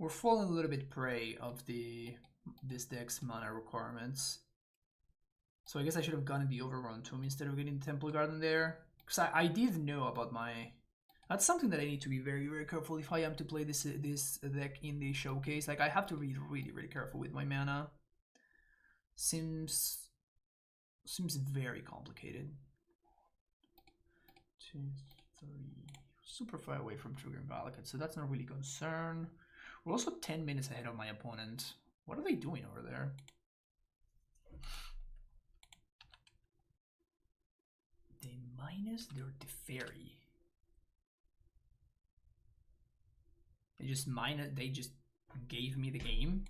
We're falling a little bit prey of this deck's mana requirements. So I guess I should have gone in the Overrun Tomb instead of getting the Temple Garden there. Because I did know about my... That's something that I need to be very, very careful if I am to play this deck in the showcase. Like, I have to be really, really careful with my mana. Seems very complicated. 2, 3... Super far away from triggering Valakut, so that's not really a concern. We're also 10 minutes ahead of my opponent. What are they doing over there? They minus their Teferi. They just gave me the game.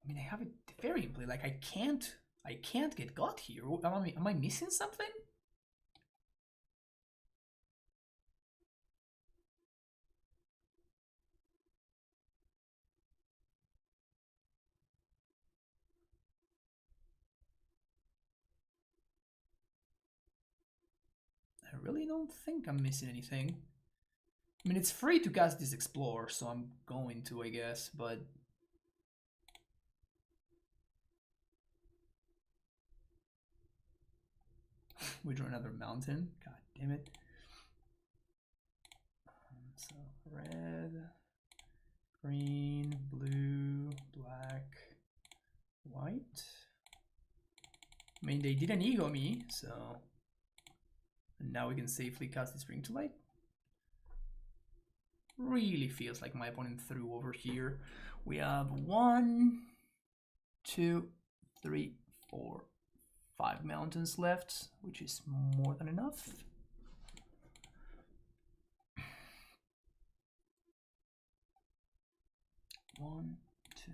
I mean, I have a Teferi in play. Like, I can't get got here. Am I missing something? I really don't think I'm missing anything. I mean, it's free to cast this Explore, so I'm going to, I guess, but... We draw another mountain. God damn it. So, red, green, blue, black, white. I mean, they didn't ego me, so... And now we can safely cast this Bring to Light. Really feels like my opponent threw over here. We have 1, 2, 3, 4, 5 mountains left, which is more than enough. One, 2,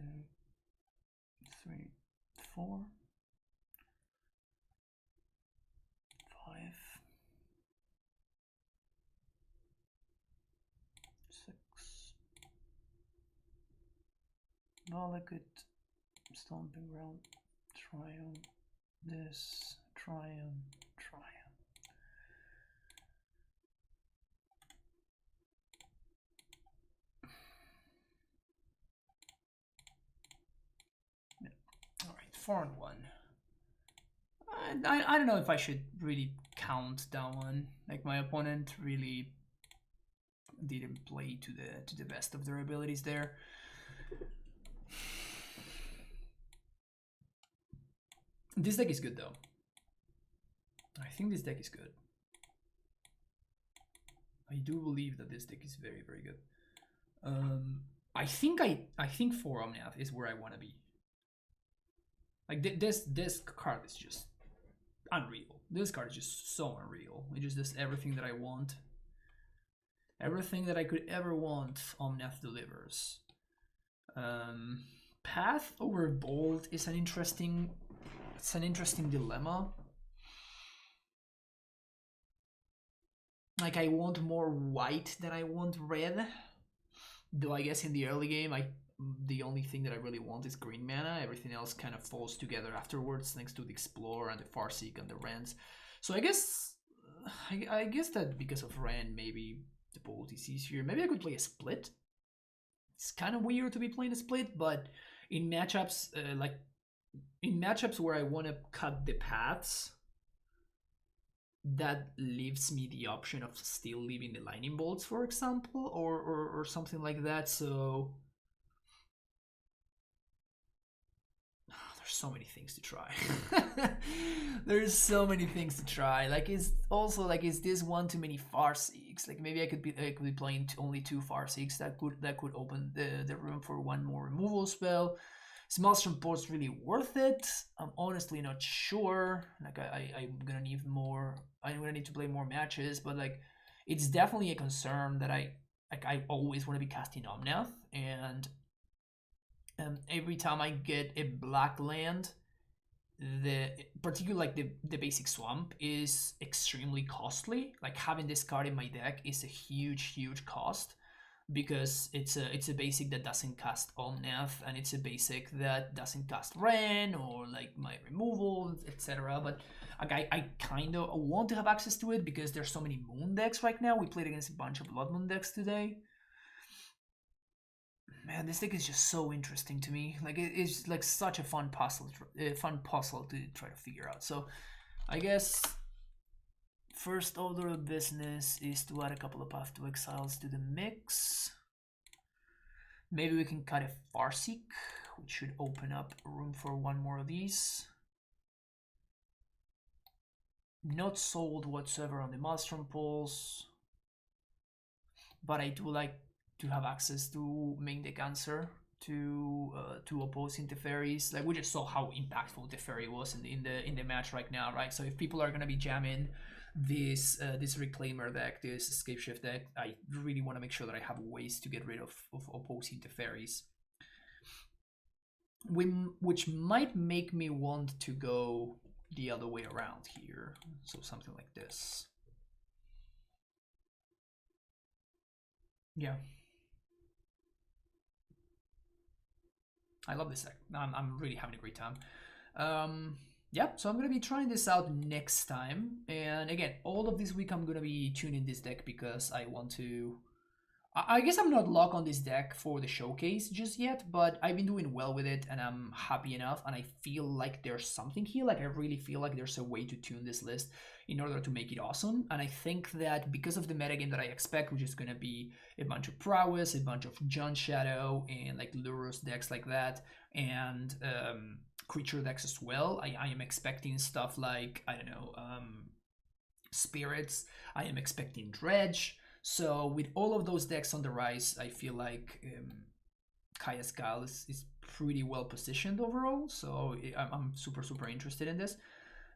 3, 4, 5, 6. Valakut, Stomping Ground, Triumph, this, Triumph. Yeah. All right, 4 and 1. I don't know if I should really count that one. Like, my opponent really didn't play to the best of their abilities there. This deck is good though. I think this deck is good. I do believe that this deck is very, very good. I think 4 Omnath is where I want to be. Like this card is just unreal. This card is just so unreal. It just does everything that I want. Everything that I could ever want, Omnath delivers. Path over Bolt is an interesting dilemma. Like, I want more white than I want red. Though I guess in the early game, the only thing that I really want is green mana. Everything else kind of falls together afterwards, thanks to the Explorer and the Farseek and the Rends. So I guess that because of Ren, maybe the Bolt is easier. Maybe I could play a split. It's kind of weird to be playing a split, but in matchups where I want to cut the paths, that leaves me the option of still leaving the lightning bolts, for example, or something like that. So there's so many things to try. There's so many things to try. Like, is this one too many Farseeks? Like, maybe I could be playing only 2 Farseeks. That could open the room for one more removal spell. Is Maelstrom Port's really worth it? I'm honestly not sure. Like, I'm gonna need more. I'm gonna need to play more matches, but like, it's definitely a concern that I always want to be casting Omnath, and every time I get a black land, particularly like the basic swamp is extremely costly. Like, having this card in my deck is a huge cost because it's a basic that doesn't cast Omnath, and it's a basic that doesn't cast Ren or like my removal, etc. But I kind of want to have access to it because there's so many Moon decks right now. We played against a bunch of Blood Moon decks today. Man, this deck is just so interesting to me. Like it's like such a fun puzzle to try to figure out. So I guess first order of business is to add a couple of Path to Exiles to the mix. Maybe we can cut a Farseek, which should open up room for one more of these. Not sold whatsoever on the Maelstrom Pulse, but I do like to have access to main deck answer to opposing Teferis. Like we just saw how impactful Teferi was in the match right now, right? So if people are gonna be jamming this Reclaimer deck, this Scapeshift deck, I really want to make sure that I have ways to get rid of opposing Teferis, which might make me want to go the other way around here. So something like this. Yeah. I love this deck. I'm really having a great time. Yeah, so I'm going to be trying this out next time. And again, all of this week I'm going to be tuning this deck because I want to... I guess I'm not locked on this deck for the showcase just yet, but I've been doing well with it and I'm happy enough, and I feel like there's something here. Like I really feel like there's a way to tune this list in order to make it awesome. And I think that because of the metagame that I expect, which is going to be a bunch of Prowess, a bunch of John Shadow, and like Lurus decks like that, and creature decks as well, I am expecting stuff like, I don't know, Spirits, I am expecting Dredge. So with all of those decks on the rise, I feel like Kaya's Guile is pretty well positioned overall. So I'm super interested in this.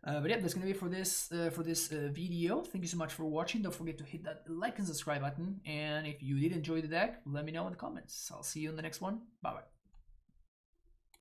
But yeah, that's gonna be it for this video. Thank you so much for watching. Don't forget to hit that like and subscribe button. And if you did enjoy the deck, let me know in the comments. I'll see you in the next one. Bye bye.